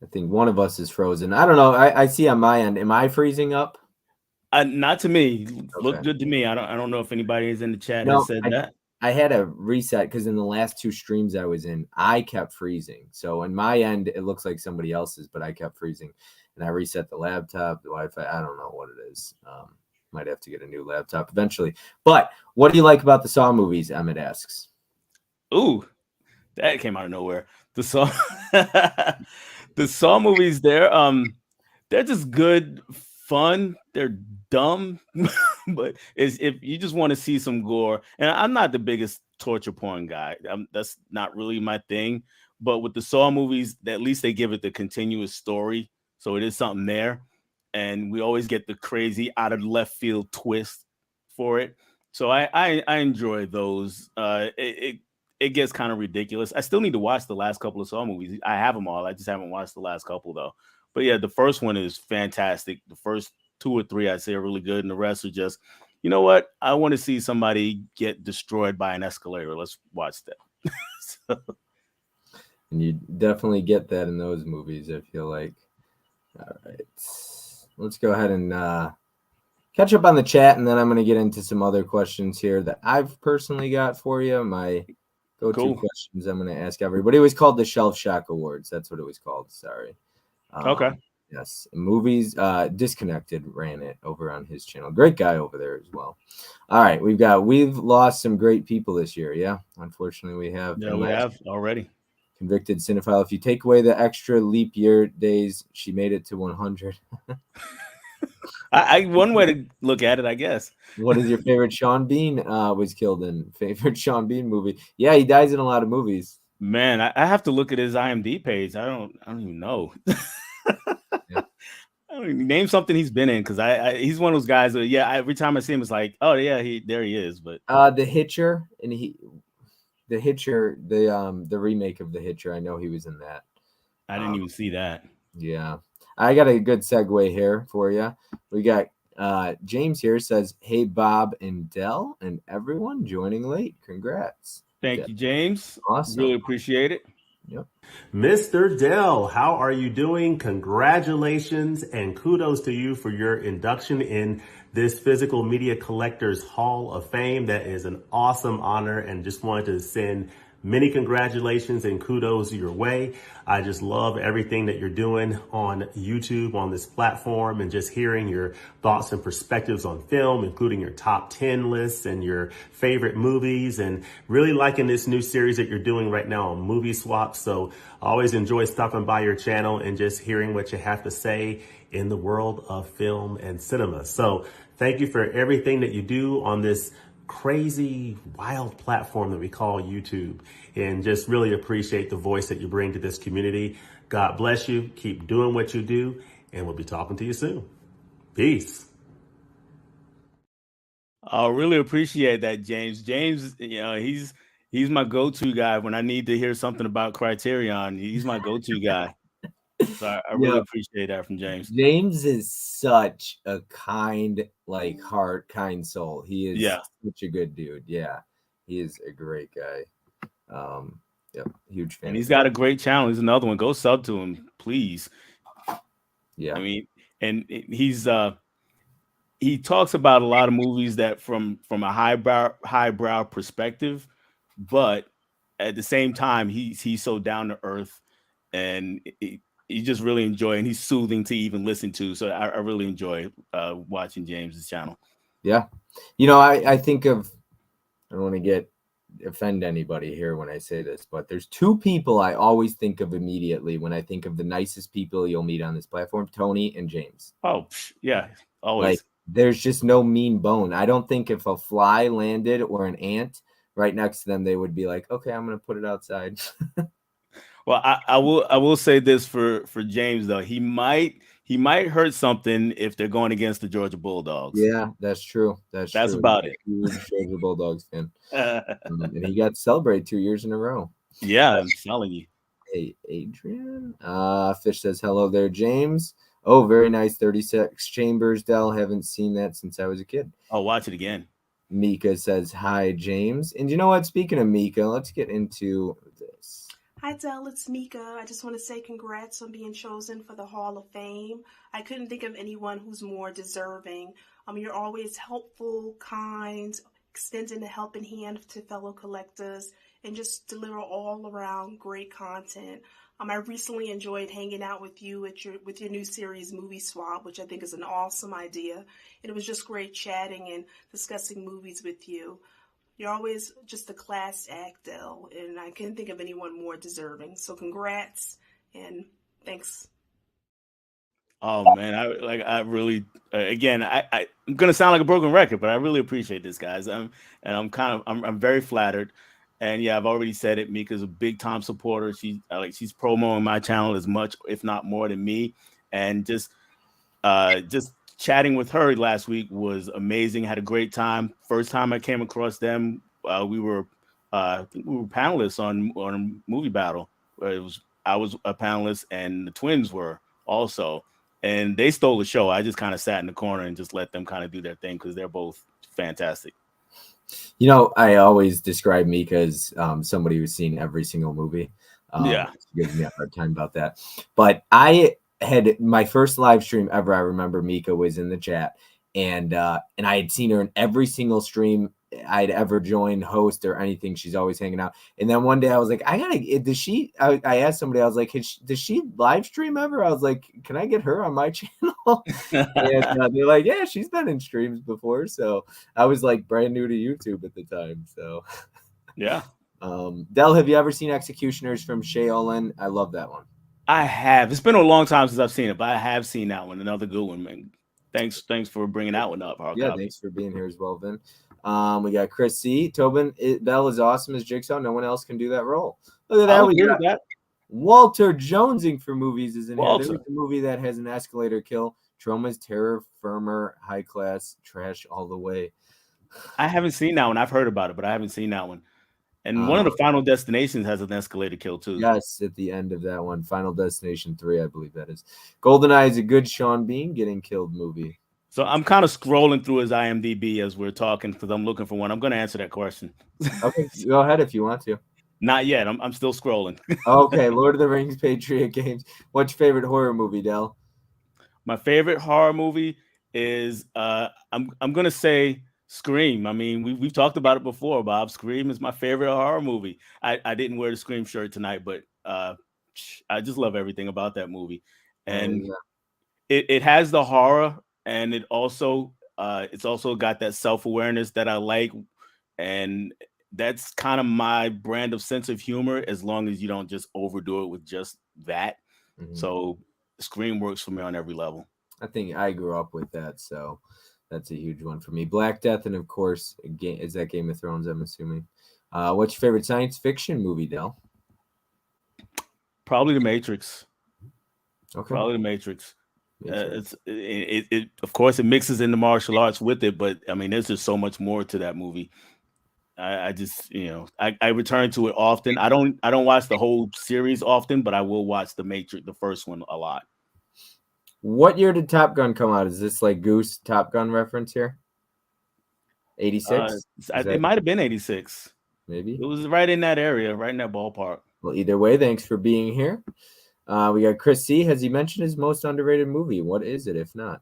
I think one of us is frozen. I don't know. I see on my end. Am I freezing up? Not to me. Okay. Look good to me. I don't know if anybody is in the chat has said that. I had a reset because in the last 2 streams I was in, I kept freezing. So on my end, it looks like somebody else's, but I kept freezing. And I reset the laptop, the Wi-Fi. I don't know what it is. Might have to get a new laptop eventually. But what do you like about the Saw movies? Emmett asks. Ooh, that came out of nowhere. The Saw movies, they're just good fun. They're dumb, but if you just want to see some gore, and I'm not the biggest torture porn guy. That's not really my thing. But with the Saw movies, at least they give it the continuous story. So it is something there. And we always get the crazy out of left field twist for it. So I enjoy those. It gets kind of ridiculous. I still need to watch the last couple of Saw movies. I have them all. I just haven't watched the last couple though. But yeah, the first one is fantastic. The first 2 or 3 I'd say are really good. And the rest are just, you know what? I want to see somebody get destroyed by an escalator. Let's watch that. So. And you definitely get that in those movies, I feel like. All right. Let's go ahead and catch up on the chat, and then I'm going to get into some other questions here that I've personally got for you. My go-to questions I'm going to ask everybody. It was called the Shelf Shock Awards. That's what it was called. Sorry. Okay. Yes. Movies. Disconnected ran it over on his channel. Great guy over there as well. All right. We've lost some great people this year. Yeah. Unfortunately, we have. Yeah, we have already. Convicted cinephile. If you take away the extra leap year days, she made it to 100. One way to look at it, I guess. What is your favorite Sean Bean was killed in? Favorite Sean Bean movie? Yeah, he dies in a lot of movies. Man, I have to look at his IMDb page. I don't even know. Yeah. I don't even name something he's been in because he's one of those guys that every time I see him it's like, oh yeah, there he is. But The Hitcher, and the Hitcher, the remake of The Hitcher. I know he was in that. I didn't even see that. Yeah, I got a good segue here for you. We got James here says, "Hey Bob and Dell and everyone joining late. Congrats." Thank you, James. Awesome. Really appreciate it. Yep. Mr. Dell, how are you doing? Congratulations and kudos to you for your induction in this Physical Media Collectors Hall of Fame. That is an awesome honor, and just wanted to send many congratulations and kudos your way. I just love everything that you're doing on YouTube, on this platform, and just hearing your thoughts and perspectives on film, including your top 10 lists and your favorite movies, and really liking this new series that you're doing right now on Movie Swap. So I always enjoy stopping by your channel and just hearing what you have to say in the world of film and cinema. So thank you for everything that you do on this crazy, wild platform that we call YouTube, and just really appreciate the voice that you bring to this community. God bless you. Keep doing what you do, and we'll be talking to you soon. Peace. I really appreciate that, James. James, he's my go-to guy when I need to hear something about Criterion. He's my go-to guy. So I really appreciate that from James. James is such a kind, heart, kind soul. He is such a good dude. Yeah, he is a great guy. Huge fan. And he's got a great channel. He's another one. Go sub to him, please. Yeah, I mean, and he talks about a lot of movies that from a highbrow perspective, but at the same time, he's so down to earth, and you just really enjoy, and he's soothing to even listen to. So I really enjoy watching James's channel. Yeah. I think of, I don't want to offend anybody here when I say this, but there's two people I always think of immediately when I think of the nicest people you'll meet on this platform: Tony and James. Oh, yeah. Always. There's just no mean bone. I don't think if a fly landed or an ant right next to them, they would be like, okay, I'm going to put it outside. Well, I will say this for James though. He might hurt something if they're going against the Georgia Bulldogs. Yeah, that's true. That's true. About it. Huge Georgia Bulldogs fan. And he got to celebrate 2 years in a row. Yeah, I'm telling you. Hey, Adrian. Fish says hello there, James. Oh, very nice. 36 Chambers, Dell. Haven't seen that since I was a kid. I'll watch it again. Mika says hi, James. And you know what? Speaking of Mika, let's get into this. Hi, Dell. It's Mika. I just want to say congrats on being chosen for the Hall of Fame. I couldn't think of anyone who's more deserving. You're always helpful, kind, extending a helping hand to fellow collectors, and just deliver all around great content. I recently enjoyed hanging out with you with your new series, Movie Swap, which I think is an awesome idea. And it was just great chatting and discussing movies with you. You're always just a class act, Dell, and I can't think of anyone more deserving. So congrats and thanks. Oh man, I really again I'm gonna sound like a broken record, but I really appreciate this, guys. I'm very flattered. And yeah, I've already said it. Mika's a big time supporter. She's promoting my channel as much, if not more, than me. And just chatting with her last week was amazing. Had a great time. First time I came across them, we were panelists on Movie Battle. I was a panelist, and the twins were also. And they stole the show. I just kind of sat in the corner and just let them kind of do their thing because they're both fantastic. I always describe Mika as somebody who's seen every single movie. She gives me a hard time about that. But I had my first live stream ever. I remember Mika was in the chat, and I had seen her in every single stream I'd ever joined, host or anything. She's always hanging out. And then one day I was like, I asked somebody, I was like, does she live stream ever? I was like, can I get her on my channel? And they're like, yeah, she's been in streams before. So I was like brand new to YouTube at the time. So yeah. Dell, have you ever seen Executioners from Shay Olin? I love that one. I have. It's been a long time since I've seen it, but I have seen that one. Another good one, man. Thanks for bringing that one up. Thanks for being here as well, Vin. We got Chris C. Tobin, Dell is awesome as Jigsaw. No one else can do that role. Look at that. I'll We agree got with that. Walter Jonesing for movies is in here. Walter. There's a movie that has an escalator kill. Troma's terror, firmer, high class, trash all the way. I haven't seen that one. I've heard about it, but I haven't seen that one. And one of the Final Destinations has an escalator kill too. Yes, at the end of that one, Final Destination 3, I believe that is. GoldenEye is a good Sean Bean getting killed movie. So I'm kind of scrolling through his IMDb as we're talking because I'm looking for one. I'm going to answer that question. Okay, go ahead if you want to. Not yet. I'm still scrolling. Okay, Lord of the Rings, Patriot Games. What's your favorite horror movie, Dell? My favorite horror movie is I'm gonna say Scream. I mean, we've talked about it before, Bob. Scream is my favorite horror movie. I didn't wear the Scream shirt tonight, but I just love everything about that movie. And it has the horror, and it's also got that self-awareness that I like, and that's kind of my brand of sense of humor, as long as you don't just overdo it with just that. So Scream works for me on every level. I think I grew up with that, so that's a huge one for me. Black Death, and of course, is that Game of Thrones, I'm assuming. What's your favorite science fiction movie, Dell? Probably The Matrix. Okay. Probably The Matrix. It of course it mixes in the martial arts with it, but I mean, there's just so much more to that movie. I just, I return to it often. I don't watch the whole series often, but I will watch The Matrix, the first one, a lot. What year did Top Gun come out? Is this like Goose Top Gun reference here? 86? It might have been 86. Maybe. It was right in that area, right in that ballpark. Well, either way, thanks for being here. We got Chris C. Has he mentioned his most underrated movie? What is it, if not?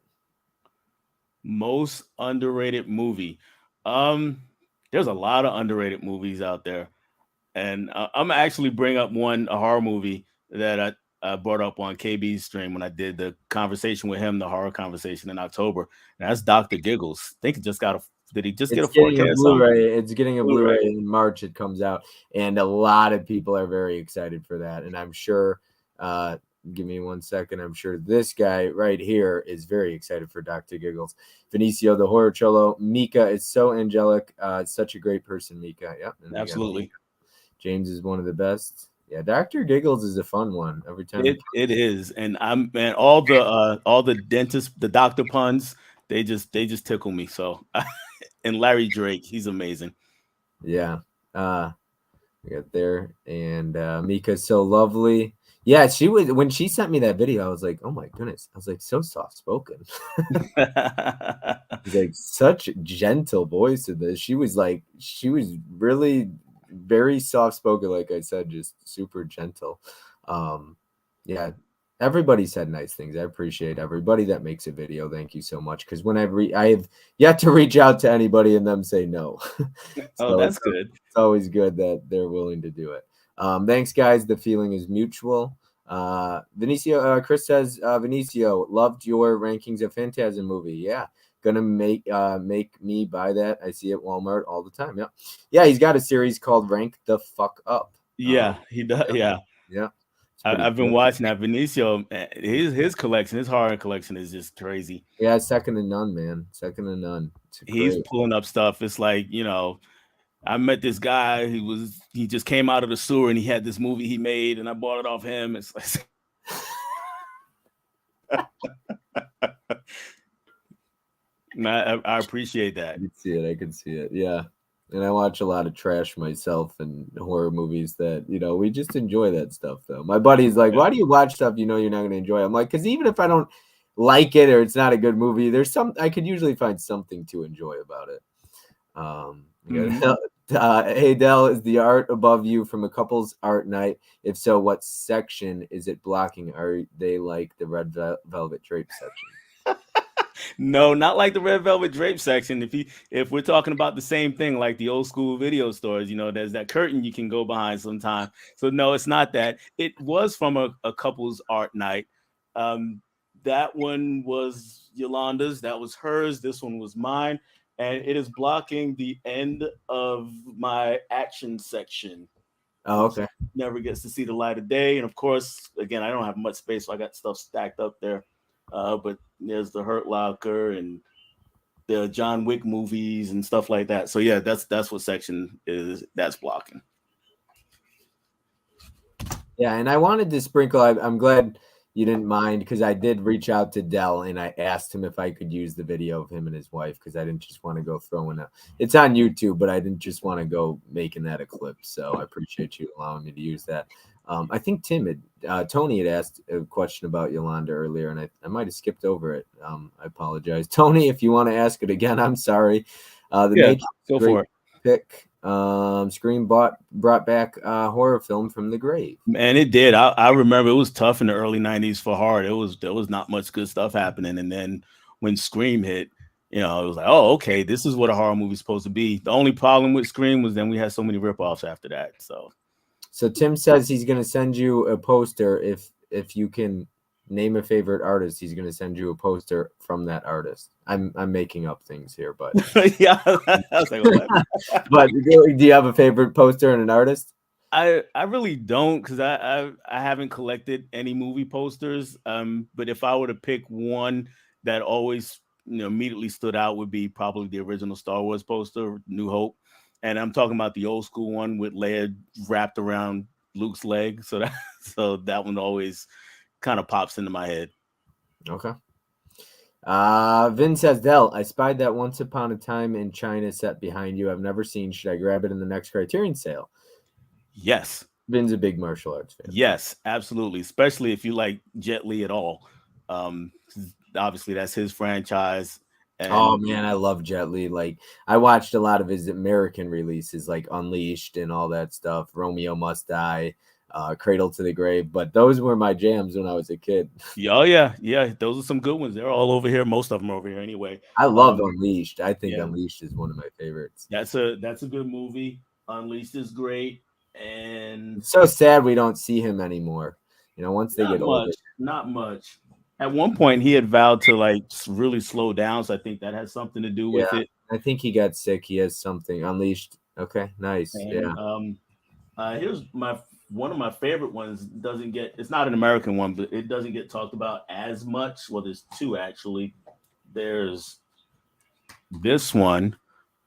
Most underrated movie. There's a lot of underrated movies out there. And I'm actually bring up a horror movie that I brought up on KB's stream when I did the conversation with him, the horror conversation in October. And that's Dr. Giggles. I think he just did he just get a 4K? Blu-ray. It's getting a Blu-ray in March. It comes out, and a lot of people are very excited for that. And I'm sure, give me 1 second. I'm sure this guy right here is very excited for Dr. Giggles. Vinicio, the horror cholo. Mika is so angelic. Such a great person, Mika. Yep, absolutely. James is one of the best. Yeah, Dr. Giggles is a fun one every time. It is, and all the dentists, the doctor puns, they just tickle me. So, and Larry Drake, he's amazing. Yeah, we got there, and Mika's so lovely. Yeah, she was, when she sent me that video, I was like, oh my goodness. I was like, so soft spoken. Like such gentle voice in this. She was really very soft spoken, like I said, just super gentle. Yeah, everybody said nice things. I appreciate everybody that makes a video. Thank you so much. Because when I have yet to reach out to anybody and them say no. So that's good. It's always good that they're willing to do it. Thanks, guys. The feeling is mutual. Vinicio, Chris says, Vinicio, loved your rankings of Phantasm movie. Yeah. Gonna make me buy that. I see it at Walmart all the time. Yeah, he's got a series called Rank the Fuck Up. Yeah, he does. Yeah. I've been watching that. Vinicio, his collection, his horror collection is just crazy. Yeah, second to none, man. Second to none. He's pulling up stuff. It's like, I met this guy. He just came out of the sewer and he had this movie he made, and I bought it off him. It's like I appreciate that. I can see it. Yeah. And I watch a lot of trash myself and horror movies that, we just enjoy that stuff, though. My buddy's like, why do you watch stuff you're not going to enjoy? I'm like, because even if I don't like it or it's not a good movie, I could usually find something to enjoy about it. Hey, Dell, is the art above you from a couple's art night? If so, what section is it blocking? Are they like the red velvet drape section? No, not like the red velvet drape section. If we're talking about the same thing, like the old school video stores, there's that curtain you can go behind sometime. So no, it's not that. It was from a couple's art night. That one was Yolanda's. That was hers. This one was mine. And it is blocking the end of my action section. Oh, okay. Never gets to see the light of day. And of course, again, I don't have much space, so I got stuff stacked up there. But there's the Hurt Locker and the John Wick movies and stuff like that. So yeah, that's what section is. That's blocking. Yeah, and I wanted to sprinkle. I'm glad you didn't mind because I did reach out to Dell and I asked him if I could use the video of him and his wife because I didn't just want to go throwing a. It's on YouTube, but I didn't just want to go making that a clip. So I appreciate you allowing me to use that. I think Tony had asked a question about Yolanda earlier, and I might have skipped over it. I apologize, Tony. If you want to ask it again, I'm sorry. The Matrix, go great for it. pick. Scream brought back a horror film from the grave. Man, it did. I remember it was tough in the early 90s for horror. There was not much good stuff happening. And then when Scream hit, it was like, oh, okay, this is what a horror movie's supposed to be. The only problem with Scream was then we had so many ripoffs after that. So Tim says he's gonna send you a poster if you can name a favorite artist. He's gonna send you a poster from that artist. I'm making up things here, but yeah. I was like, what? But do you have a favorite poster and an artist? I really don't because I haven't collected any movie posters. But if I were to pick one that always immediately stood out would be probably the original Star Wars poster, New Hope. And I'm talking about the old school one with Leia wrapped around Luke's leg. So that one always kind of pops into my head. Okay. Vin says, Dell, I spied that Once Upon a Time in China set behind you. I've never seen. Should I grab it in the next Criterion sale? Yes. Vin's a big martial arts fan. Yes, absolutely. Especially if you like Jet Li at all. Obviously, that's his franchise. And oh man, I love Jet Li. Like I watched a lot of his American releases, like Unleashed and all that stuff. Romeo Must Die, Cradle to the Grave. But those were my jams when I was a kid. Oh yeah. Those are some good ones. They're all over here. Most of them are over here anyway. I love Unleashed. I think Unleashed is one of my favorites. That's a good movie. Unleashed is great, and it's so sad we don't see him anymore. Once they get older, not much. At one point, he had vowed to like really slow down, so I think that has something to do with it. I think he got sick. He has something. Unleashed. Okay, nice. And, here's one of my favorite ones. It's not an American one, but it doesn't get talked about as much. Well, there's two actually. There's this one,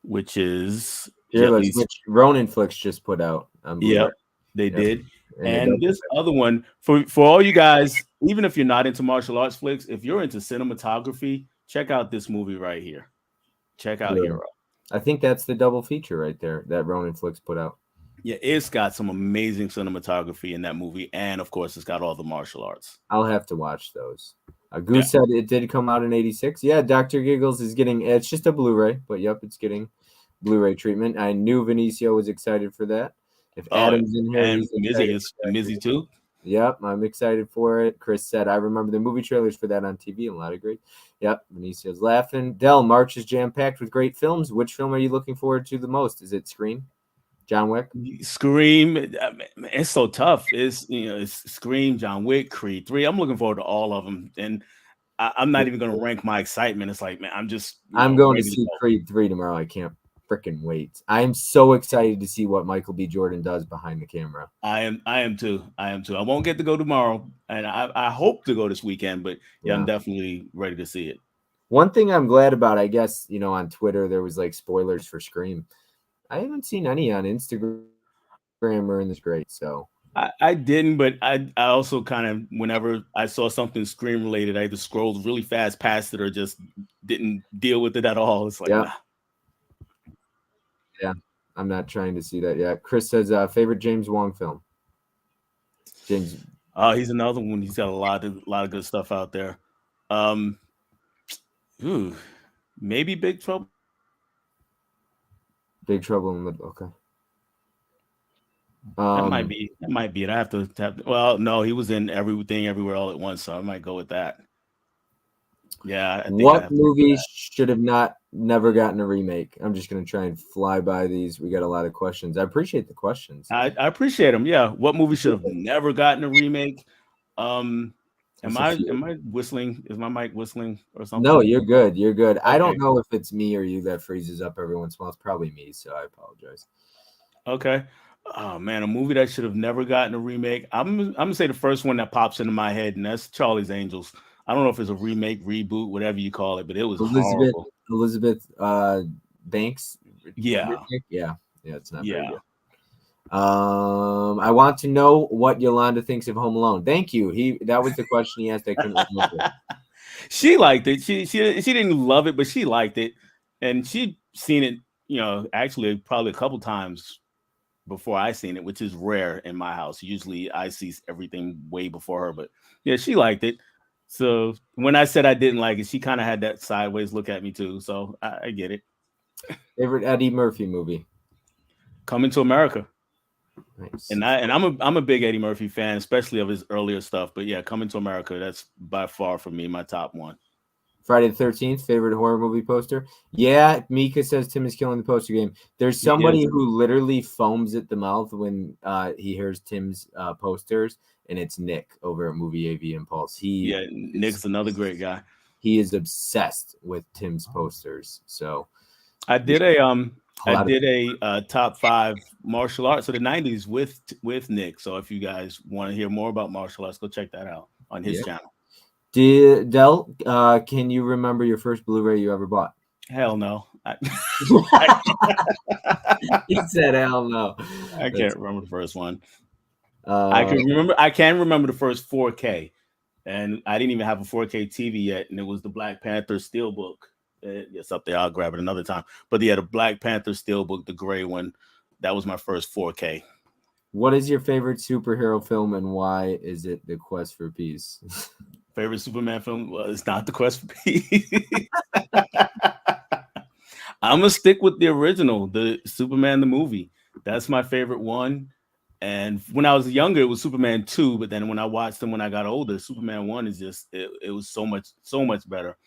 which is which Ronin Flicks just put out. Yeah, they did. And this other one for all you guys, even if you're not into martial arts flicks, if you're into cinematography, check out this movie right here. Check out Hero. I think that's the double feature right there that Ronin Flicks put out. Yeah, it's got some amazing cinematography in that movie, and of course, it's got all the martial arts. I'll have to watch those. Goose said it did come out in '86. Yeah, Dr. Giggles is getting. It's just a Blu-ray, but yep, it's getting Blu-ray treatment. I knew Vinicio was excited for that. If Adam's in here, and Mizzy too. Yep, I'm excited for it. Chris said, I remember the movie trailers for that on TV. A lot of great. Yep, Vinicio's laughing. Dell, March is jam-packed with great films. Which film are you looking forward to the most? Is it Scream? John Wick? Scream. It's so tough. It's Scream, John Wick, Creed 3. I'm looking forward to all of them. And I'm not even going to rank my excitement. It's like, man, I'm going to see Creed 3 tomorrow. I can't freaking wait. I'm so excited to see what Michael B. Jordan does behind the camera. I am too. I won't get to go tomorrow, and I hope to go this weekend, but I'm definitely ready to see it. One thing I'm glad about, I guess, on Twitter there was like spoilers for Scream. I haven't seen any on Instagram or in this great, so I didn't, but I also kind of, whenever I saw something Scream related, I either scrolled really fast past it or just didn't deal with it at all. It's like, Yeah, I'm not trying to see that yet. Chris says, favorite James Wong film. James. He's another one. He's got a lot of good stuff out there. Maybe Big Trouble. Big Trouble in the okay. That might be it. I have to. Well, no, he was in Everything Everywhere All at Once, so I might go with that. Yeah. What movie should have never gotten a remake? I'm just going to try and fly by these. We got a lot of questions. I appreciate the questions. I appreciate them. Yeah. What movie should have never gotten a remake? Am I whistling? Is my mic whistling or something? No, you're good. You're good. Okay. I don't know if it's me or you that freezes up every once in a while. It's probably me, so I apologize. Okay. Oh man, a movie that should have never gotten a remake. I'm gonna say the first one that pops into my head, and that's Charlie's Angels. I don't know if it's a remake, reboot, whatever you call it, but it was horrible. Elizabeth Banks. Yeah. Remake? Yeah, it's not very I want to know what Yolanda thinks of Home Alone. Thank you. That was the question he asked. I couldn't remember. She liked it. She didn't love it, but she liked it, and she'd seen it. Actually, probably a couple times before I seen it, which is rare in my house. Usually, I see everything way before her. But yeah, she liked it. So when I said I didn't like it, she kind of had that sideways look at me too. So I get it. Favorite Eddie Murphy movie? Coming to America. Nice. And I'm a big Eddie Murphy fan, especially of his earlier stuff. But yeah, Coming to America, that's by far for me my top one. Friday the 13th, favorite horror movie poster? Yeah, Mika says Tim is killing the poster game. There's somebody who literally foams at the mouth when he hears Tim's posters, and it's Nick over at Movie AV Impulse. Nick's another great guy. He is obsessed with Tim's posters. So I did a top 5 martial arts of the 90s with Nick. So if you guys want to hear more about martial arts, go check that out on his channel. Dell, can you remember your first Blu-ray you ever bought? Hell no. He said hell no. I can't remember the first one. I can remember the first 4K, and I didn't even have a 4K TV yet, and it was the Black Panther Steelbook. It's up there. I'll grab it another time. But yeah, the Black Panther Steelbook, the gray one, that was my first 4K. What is your favorite superhero film, and why is it The Quest for Peace? Favorite Superman film? Well, it's not The Quest for Peace. I'm gonna stick with the original, the Superman the movie. That's my favorite one. And when I was younger, it was Superman 2. But then when I watched them when I got older, Superman 1 is just it was so much better.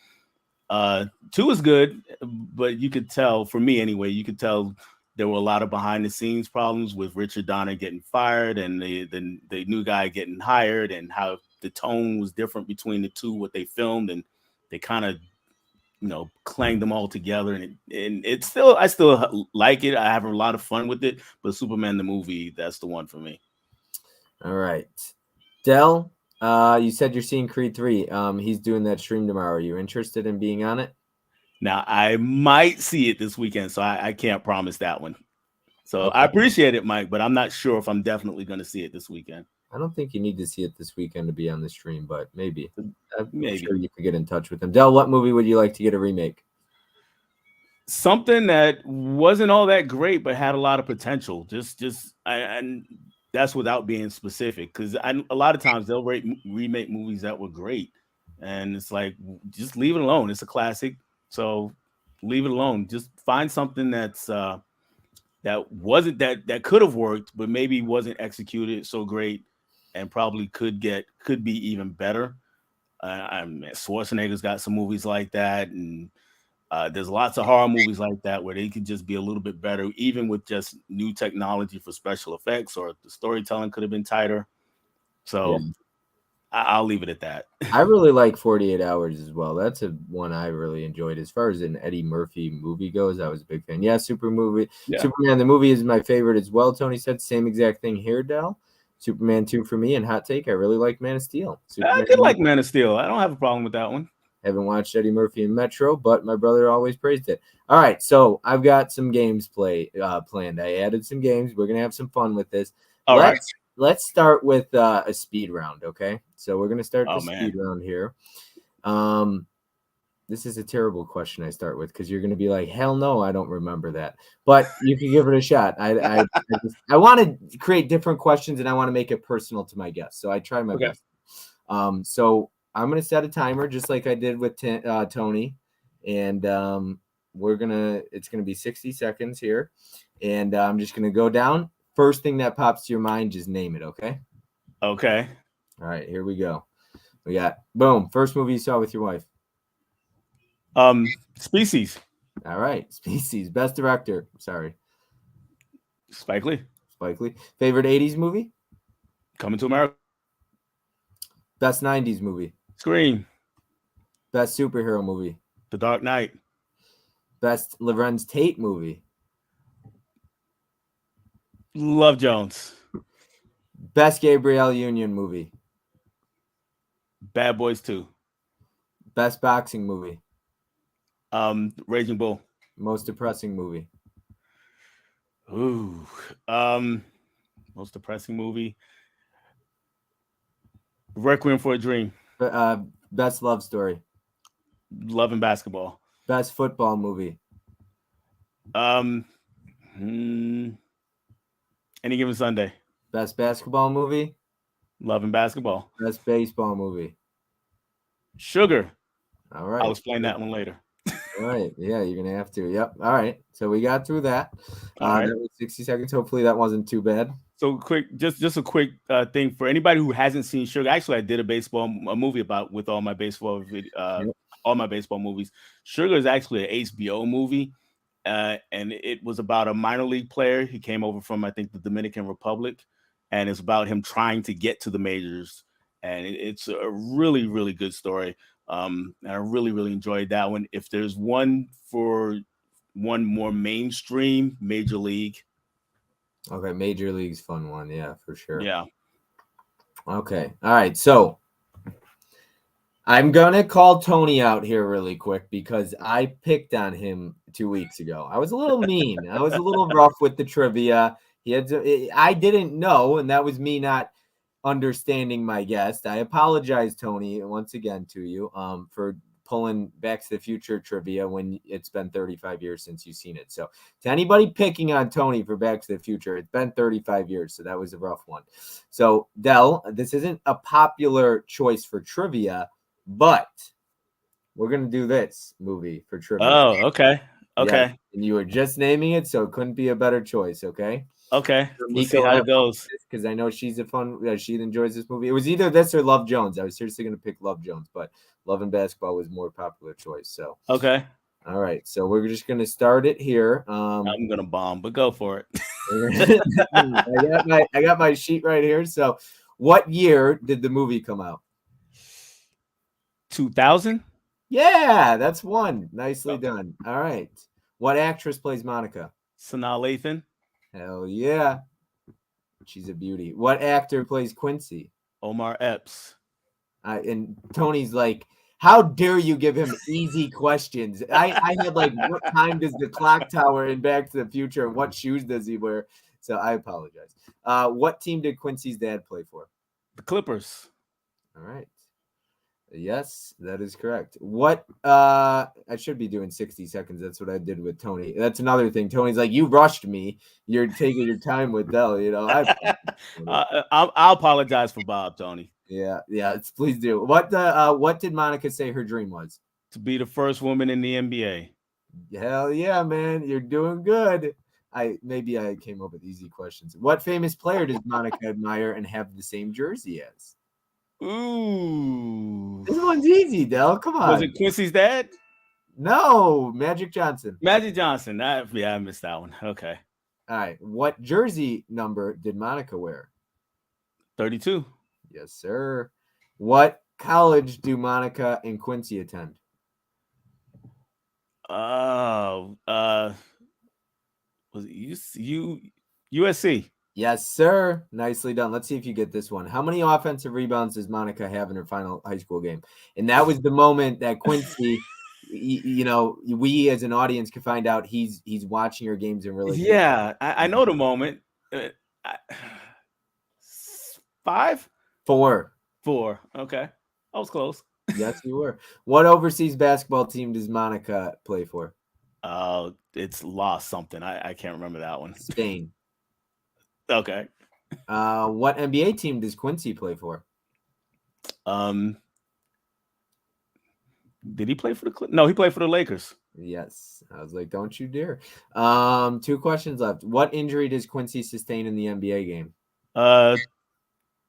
2 is good, but you could tell, for me anyway, you could tell there were a lot of behind the scenes problems with Richard Donner getting fired and the new guy getting hired, and how the tone was different between the two, what they filmed, and they kind of clanged them all together, and it's still, I still like it. I have a lot of fun with it, but Superman the movie, that's the one for me. All right, Dell, you said you're seeing Creed 3. He's doing that stream tomorrow. Are you interested in being on it? Now, I might see it this weekend, so I can't promise that one. So okay. I appreciate it, Mike, but I'm not sure if I'm definitely going to see it this weekend. I don't think you need to see it this weekend to be on the stream, but maybe. I'm sure you could get in touch with him. Dell, what movie would you like to get a remake? Something that wasn't all that great, but had a lot of potential. And that's without being specific, because a lot of times they'll remake movies that were great, and it's like, just leave it alone. It's a classic, so leave it alone. Just find something that's that wasn't that could have worked, but maybe wasn't executed so great, and probably could be even better. Schwarzenegger's got some movies like that, and there's lots of horror movies like that where they could just be a little bit better, even with just new technology for special effects, or the storytelling could have been tighter. So yeah. I'll leave it at that. I really like 48 Hours as well. That's one I really enjoyed. As far as an Eddie Murphy movie goes, I was a big fan. Yeah, Superman the movie is my favorite as well. Tony said same exact thing here, Dell. Superman 2 for me, and hot take, I really like Man of Steel. I did like Man of Steel. I don't have a problem with that one. Haven't watched Eddie Murphy in Metro, but my brother always praised it. All right, so I've got some games planned. I added some games. We're going to have some fun with this. All right. Let's start with a speed round, okay? So we're going to start the speed round here. This is a terrible question I start with, because you're going to be like, hell no, I don't remember that. But you can give it a shot. I want to create different questions, and I want to make it personal to my guests. So I try my best. So I'm going to set a timer just like I did with Tony. And it's going to be 60 seconds here. And I'm just going to go down. First thing that pops to your mind, just name it, okay? Okay. All right, here we go. We got, boom, first movie you saw with your wife. Species. All right, Species. Best director. Sorry. Spike Lee. Favorite 80s movie? Coming to America. Best 90s movie? Scream. Best superhero movie? The Dark Knight. Best Lorenz Tate movie? Love Jones. Best Gabrielle Union movie? Bad Boys 2. Best boxing movie? Raging Bull. Most depressing movie? Ooh. Most depressing movie. Requiem for a Dream. Best love story. Love and Basketball. Best football movie. Any Given Sunday. Best basketball movie. Love and Basketball. Best baseball movie. Sugar. All right. I'll explain that one later. All right. Yeah, you're gonna have to. Yep. All right. So we got through that. All right. That was 60 seconds. Hopefully that wasn't too bad. So quick, just a quick thing for anybody who hasn't seen Sugar. Actually, I did a movie with all my baseball movies. Sugar is actually an HBO movie, and it was about a minor league player. He came over from, I think, the Dominican Republic, and it's about him trying to get to the majors. And it's a really, really good story. And I really, really enjoyed that one. If there's one more mainstream, Major League. Okay, Major League's fun one. Yeah, for sure. Yeah. Okay. All right. So I'm going to call Tony out here really quick because I picked on him 2 weeks ago. I was a little mean. I was a little rough with the trivia. I didn't know, and that was me not understanding my guest. I apologize, Tony, once again to you for pulling Back to the Future trivia when it's been 35 years since you've seen it. So to anybody picking on Tony for Back to the Future, it's been 35 years. So that was a rough one. So Dell, this isn't a popular choice for trivia, but we're going to do this movie for trivia. Oh, okay. Okay. Yeah, and you were just naming it, so it couldn't be a better choice. Okay. Okay. Let's see how it goes. Because I know she's she enjoys this movie. It was either this or Love Jones. I was seriously going to pick Love Jones, but Love and Basketball was more popular choice. So okay. All right. So we're just going to start it here. I'm going to bomb, but go for it. I got my sheet right here. So what year did the movie come out? 2000. Yeah, that's one. Nicely done. All right. What actress plays Monica? Sanaa Lathan. Hell yeah. She's a beauty. What actor plays Quincy? Omar Epps. And Tony's like, how dare you give him easy questions? I had like, what time does the clock tower in Back to the Future? What shoes does he wear? So I apologize. What team did Quincy's dad play for? The Clippers. All right. Yes, that is correct. What I should be doing 60 seconds. That's what I did with Tony. That's another thing. Tony's like, you rushed me. You're taking your time with Dell. You know, I'll apologize for Bob, Tony. Yeah, please do. What did Monica say her dream was? To be the first woman in the NBA. Hell yeah, man. You're doing good. Maybe I came up with easy questions. What famous player does Monica admire and have the same jersey as? Ooh. This one's easy, Dell. Come on. Was it Quincy's dad? No, Magic Johnson. Magic Johnson. I missed that one. Okay. All right. What jersey number did Monica wear? 32. Yes, sir. What college do Monica and Quincy attend? Oh, was it USC? Yes, sir. Nicely done. Let's see if you get this one. How many offensive rebounds does Monica have in her final high school game? And that was the moment that Quincy, we as an audience could find out he's watching her games and really. Yeah, I know the moment. 5? 4. Okay, I was close. Yes, you were. What overseas basketball team does Monica play for? It's lost something. I can't remember that one. Spain. Okay. What NBA team does Quincy play for? Did he play for the No, he played for the Lakers. Yes. I was like, don't you dare. 2 questions left. What injury does Quincy sustain in the NBA game?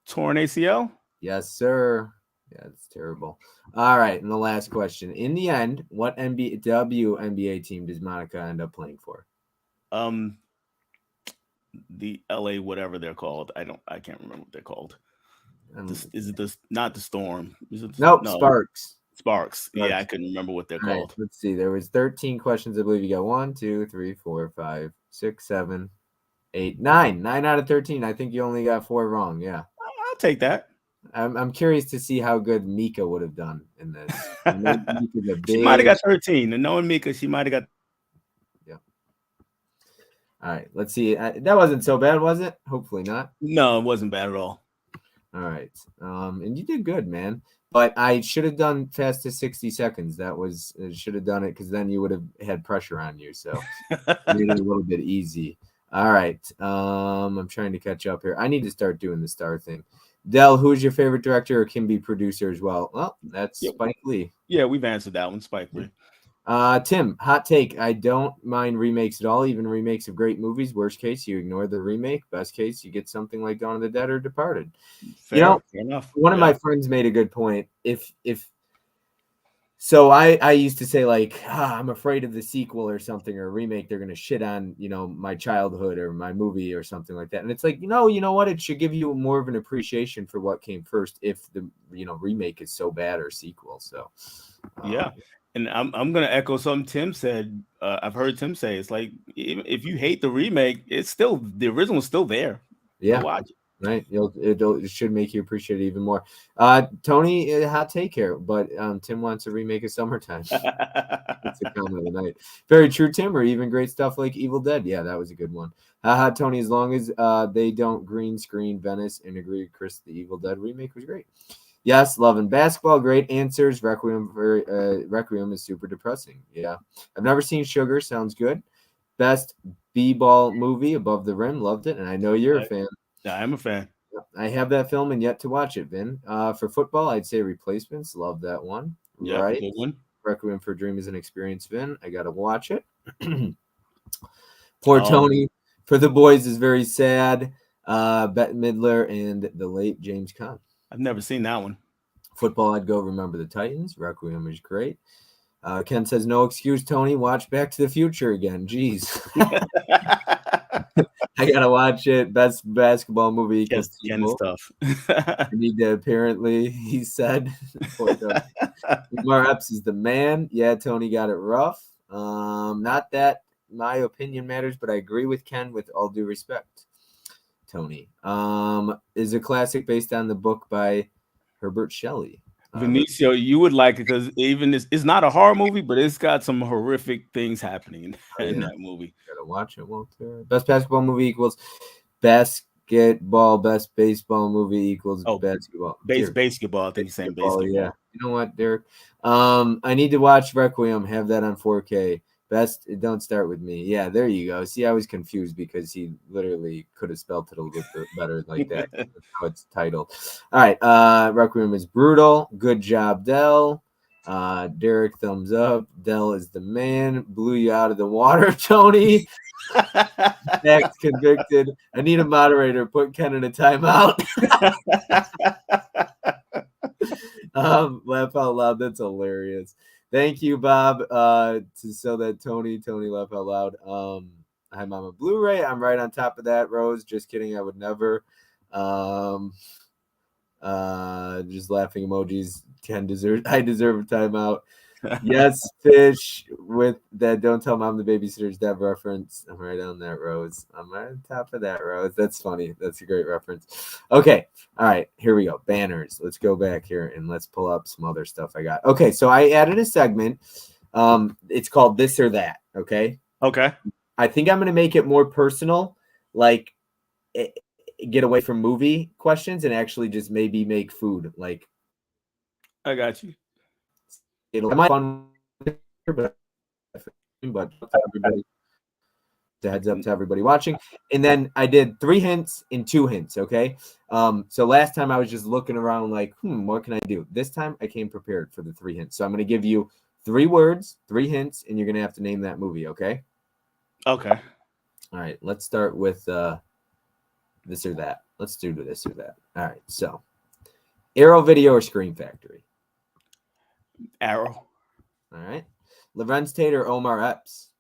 Torn ACL? Yes, sir. Yeah, it's terrible. All right, and the last question. In the end, what WNBA team does Monica end up playing for? The LA whatever they're called. I can't remember what they're called. Is it not the Storm? Nope, no. Sparks. Yeah, I couldn't remember what they're called. Right, let's see. There was 13 questions. I believe you got 1, 2, 3, 4, 5, 6, 7, 8, 9. 9 out of 13. I think you only got 4 wrong. Yeah. I'll take that. I'm curious to see how good Mika would have done in this. She might have got 13. And knowing Mika, she might have got. Yeah. All right, let's see. That wasn't so bad, was it? Hopefully not. No, it wasn't bad at all. All right. And you did good, man. But I should have done fast to 60 seconds. That was should have done it because then you would have had pressure on you. So made it a little bit easy. All right. I'm trying to catch up here. I need to start doing the star thing. Dell, who's your favorite director or can be producer as well? Well, that's Spike Lee. Yeah, we've answered that one, Spike Lee. Tim, hot take. I don't mind remakes at all, even remakes of great movies. Worst case, you ignore the remake. Best case, you get something like Dawn of the Dead or Departed. Fair enough. One of my friends made a good point. So I used to say like, I'm afraid of the sequel or something or a remake. They're going to shit on, my childhood or my movie or something like that. And it's like, you know what? It should give you more of an appreciation for what came first if the, remake is so bad or sequel. So, yeah. And I'm going to echo something Tim said. I've heard Tim say, it's like, if you hate the remake, it's still, the original is still there. Yeah. Watch it. Right. It should make you appreciate it even more. Tony, hot take here, but Tim wants a remake of Summertime. That's the comment of the night. Very true, Tim, or even great stuff like Evil Dead. Yeah, that was a good one. Tony, as long as they don't green screen Venice and agree with Chris, the Evil Dead remake was great. Yes, loving basketball. Great answers. Requiem is super depressing. Yeah. I've never seen Sugar. Sounds good. Best B-ball movie, Above the Rim. Loved it. And I know you're a fan. Yeah, I'm a fan. I have that film and yet to watch it, Vin. For football, I'd say Replacements. Love that one. Yeah, right. Good one. Requiem for a Dream is an experience, Vin. I got to watch it. Poor Tony. For the Boys is very sad. Bette Midler and the late James Caan. I've never seen that one. Football, I'd go Remember the Titans. Requiem is great. Ken says, no excuse, Tony. Watch Back to the Future again. Jeez. I got to watch it. Best basketball movie. Yes, Ken stuff. I need to, apparently, he said. Umar Epps is the man. Yeah, Tony got it rough. Not that my opinion matters, but I agree with Ken with all due respect. Tony. Is a classic based on the book by Herbert Shelley. Benicio, you would like it because even it's not a horror movie, but it's got some horrific things happening in that movie. Gotta watch it, Walter. Best basketball movie equals basketball. Best baseball movie equals basketball. Basketball. I think you're saying basketball. Yeah. You know what, Derek? I need to watch Requiem. Have that on 4K. Best, Don't Start With Me. Yeah, there you go. See, I was confused because he literally could have spelled it a little bit better like that. That's how it's titled. All right. Requiem is brutal. Good job, Dell. Derek, thumbs up. Dell is the man. Blew you out of the water, Tony. Next, convicted. I need a moderator. Put Ken in a timeout. Laugh out loud. That's hilarious. Thank you, Bob. So that Tony laugh out loud. I'm on a Blu-ray. I'm right on top of that, Rose. Just kidding. I would never. Just laughing emojis. I deserve a timeout. Yes, Fish with that. Don't tell mom the babysitter's dead reference. I'm right on that, Rose. I'm right on top of that, Rose. That's funny. That's a great reference. Okay. All right. Here we go. Banners. Let's go back here and let's pull up some other stuff I got. Okay. So I added a segment. It's called This or That. Okay. Okay. I think I'm going to make it more personal, like get away from movie questions and actually just maybe make food. Like, I got you. It'll be fun, but everybody, the heads up to everybody watching. And then I did 3 hints and 2 hints. Okay. So last time I was just looking around like, what can I do? This time I came prepared for the 3 hints. So I'm going to give you 3 words, 3 hints, and you're going to have to name that movie. Okay. Okay. All right. Let's start with this or that. Let's do this or that. All right. So Arrow Video or Scream Factory? Arrow. All right. Lorenz Tate or Omar Epps?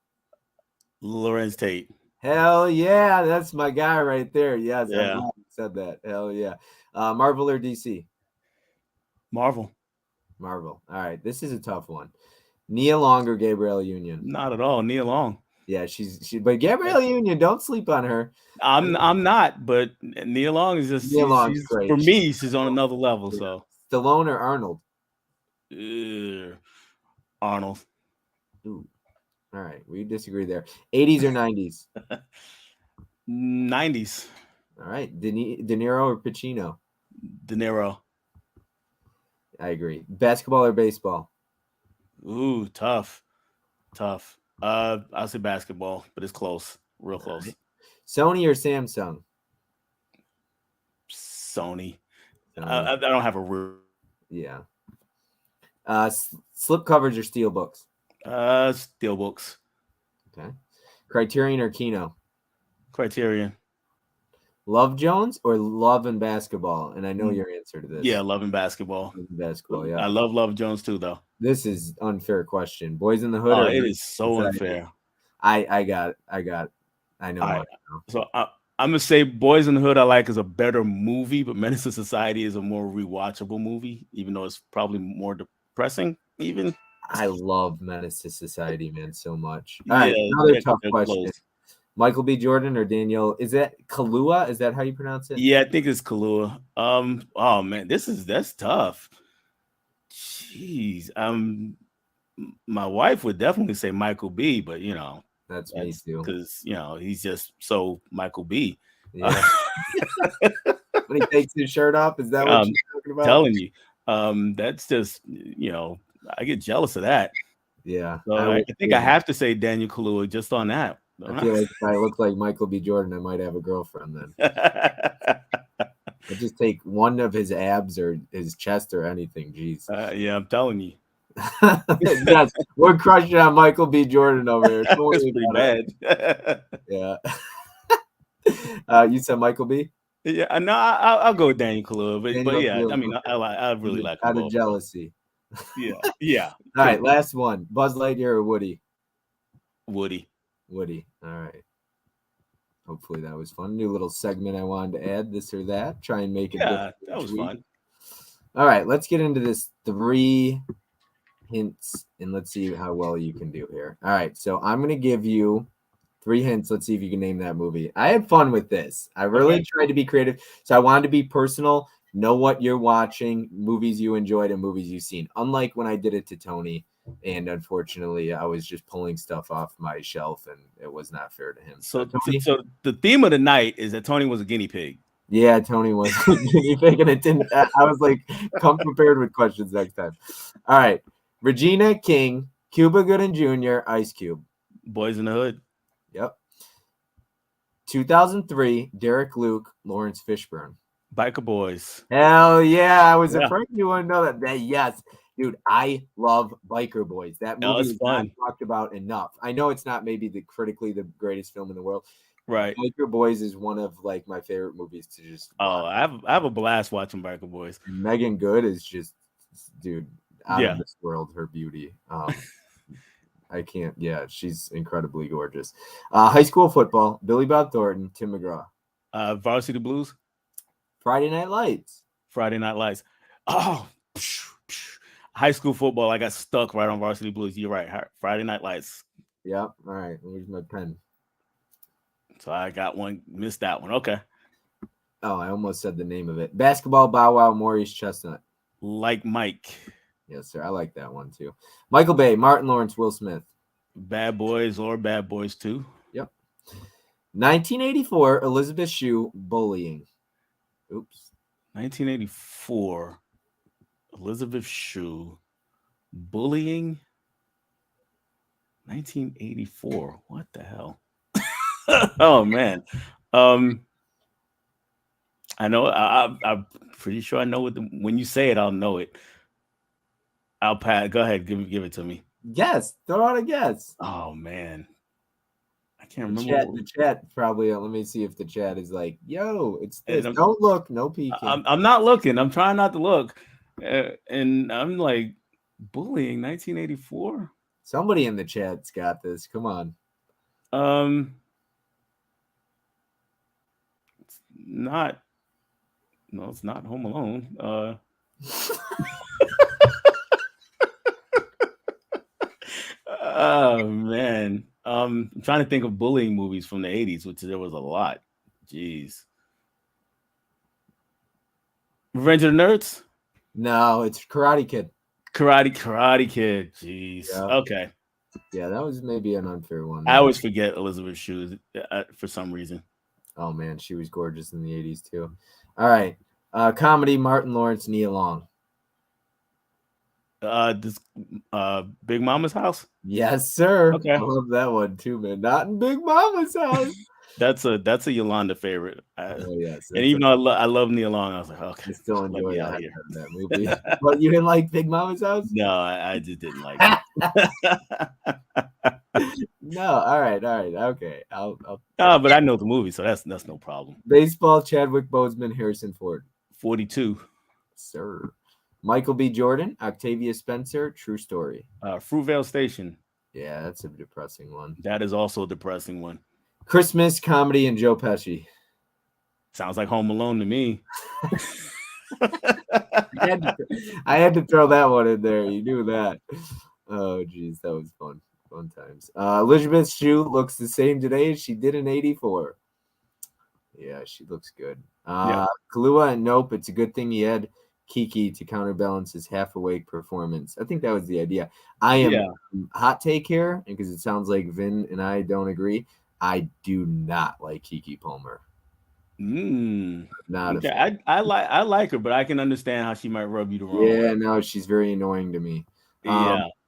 Lorenz Tate. Hell yeah. That's my guy right there. Yes. Yeah. I'm glad you said that. Hell yeah. Marvel or DC? Marvel. Marvel. All right. This is a tough one. Nia Long or Gabrielle Union? Not at all. Nia Long. Yeah, but Gabrielle Union, don't sleep on her. I'm not, but Nia Long is just Long's great. For me, she's on another level. So Stallone or Arnold? Arnold. Ooh. All right, we disagree there. 80s or 90s? 90s. All right, De Niro or Pacino? De Niro. I agree. Basketball or baseball? Ooh, tough. I'll say basketball, but it's close, real close. Right. Sony or Samsung? Sony. Sony. I don't have a real. Yeah. Slip covers or steel books? Steel books. Okay. Criterion or Kino? Criterion. Love Jones or Love and Basketball? And I know your answer to this. Yeah, Love and Basketball. Love and Basketball, yeah. I love Jones too, though. This is unfair question. Boys in the Hood. Oh, or it is so unfair. I got it. I know. Right. So I'm gonna say Boys in the Hood I like is a better movie, but Menace to Society is a more rewatchable movie, even though it's probably more depressing. Even I love Menace to Society, man, so much. All right, yeah, another tough question. Close. Michael B. Jordan or Daniel? Is that Kaluuya? Is that how you pronounce it? Yeah, I think it's Kaluuya. Oh man, that's tough. Jeez. My wife would definitely say Michael B, but that's me too. Because he's just so Michael B. Yeah. When he takes his shirt off, is that what you're talking about? Telling you. That's just I get jealous of that. Yeah. So I think I have to say Daniel Kaluuya just on that. I feel like if I look like Michael B. Jordan, I might have a girlfriend then. I just take one of his abs or his chest or anything. Jeez. Yeah, I'm telling you. Yes, we're crushing on Michael B. Jordan over here. That's pretty bad. Yeah. You said Michael B. Yeah, no, I'll go with Daniel Kaluuya, but yeah, Kaluuya. I mean, I really like out them of both. jealousy. Yeah. All right, last one: Buzz Lightyear or Woody? Woody. All right. Hopefully that was fun. New little segment I wanted to add, this or that. Try and make it. Yeah, that was fun. All right, let's get into this 3 hints and let's see how well you can do here. All right, so I'm going to give you 3 hints. Let's see if you can name that movie. I had fun with this. I really tried to be creative. So I wanted to be personal, know what you're watching, movies you enjoyed and movies you've seen. Unlike when I did it to Tony, and unfortunately I was just pulling stuff off my shelf and it was not fair to him. So the theme of the night is that Tony was a guinea pig. Yeah, Tony was a guinea pig and it didn't. I was like, come prepared with questions next time. All right. Regina King, Cuba Gooding Jr., Ice Cube. Boys in the Hood. Yep. 2003, Derek Luke, Lawrence Fishburne. Biker Boys. Hell yeah. I was afraid you wouldn't know that. Yes. Dude, I love Biker Boys. That movie is not talked about enough. I know it's not maybe critically the greatest film in the world. Right. Biker Boys is one of like my favorite movies to just watch. I have a blast watching Biker Boys. And Megan Good is just, dude, out of this world, her beauty. I can't. Yeah, she's incredibly gorgeous. High school football, Billy Bob Thornton, Tim McGraw. Varsity Blues. Friday Night Lights. Oh, high school football. I got stuck right on Varsity Blues. You're right. Friday Night Lights. Yep. All right. Where's my pen? So I got one. Missed that one. Okay. Oh, I almost said the name of it. Basketball, Bow Wow, Maurice Chestnut. Like Mike. Yes, sir. I like that one too. Michael Bay, Martin Lawrence, Will Smith. Bad Boys or Bad Boys 2. Yep. 1984, Elizabeth Shue, Bullying. Oops. 1984, Elizabeth Shue, Bullying. 1984. What the hell? Oh man. I know. I'm pretty sure I know what. When you say it, I'll know it. I'll pass. Go ahead. Give it to me. Guess. Throw out a guess. Oh man, I can't remember. The chat probably. Let me see if the chat is like, "Yo, it's this." Don't look. No peeking. I'm not looking. I'm trying not to look, and I'm like, bullying. 1984. Somebody in the chat's got this. Come on. It's not. No, it's not Home Alone. Oh man, I'm trying to think of bullying movies from the 80s, which there was a lot. Jeez. Revenge of the Nerds? No, it's Karate Kid. Karate Kid. Jeez. Yeah. Okay. Yeah, that was maybe an unfair one. I always forget Elizabeth Shue for some reason. Oh man, she was gorgeous in the 80s too. All right. Comedy, Martin Lawrence, Nia Long. This Big Mama's House. Yes, sir. Okay. I love that one too, man. Not in Big Mama's house. That's a Yolanda favorite. Oh yes. And even though I love Nia Long, I was like, okay, I still let enjoy me out that movie. But you didn't like Big Mama's house? No, I just didn't like it. No, all right, okay. I'll but I know the movie, so that's no problem. Baseball, Chadwick Boseman, Harrison Ford. 42. Sir. Michael B. Jordan, Octavia Spencer, True Story. Fruitvale Station. Yeah, that's a depressing one. That is also a depressing one. Christmas, comedy, and Joe Pesci. Sounds like Home Alone to me. I had to throw that one in there. You knew that. Oh, geez, that was fun. Fun times. Elizabeth Shue looks the same today as she did in 84. Yeah, she looks good. Kahlua and Nope, it's a good thing he had Kiki to counterbalance his half-awake performance. I think that was the idea. I am hot take here, because it sounds like Vin and I don't agree. I do not like Kiki Palmer. Not okay. I like her, but I can understand how she might rub you the wrong way. Yeah, no, she's very annoying to me.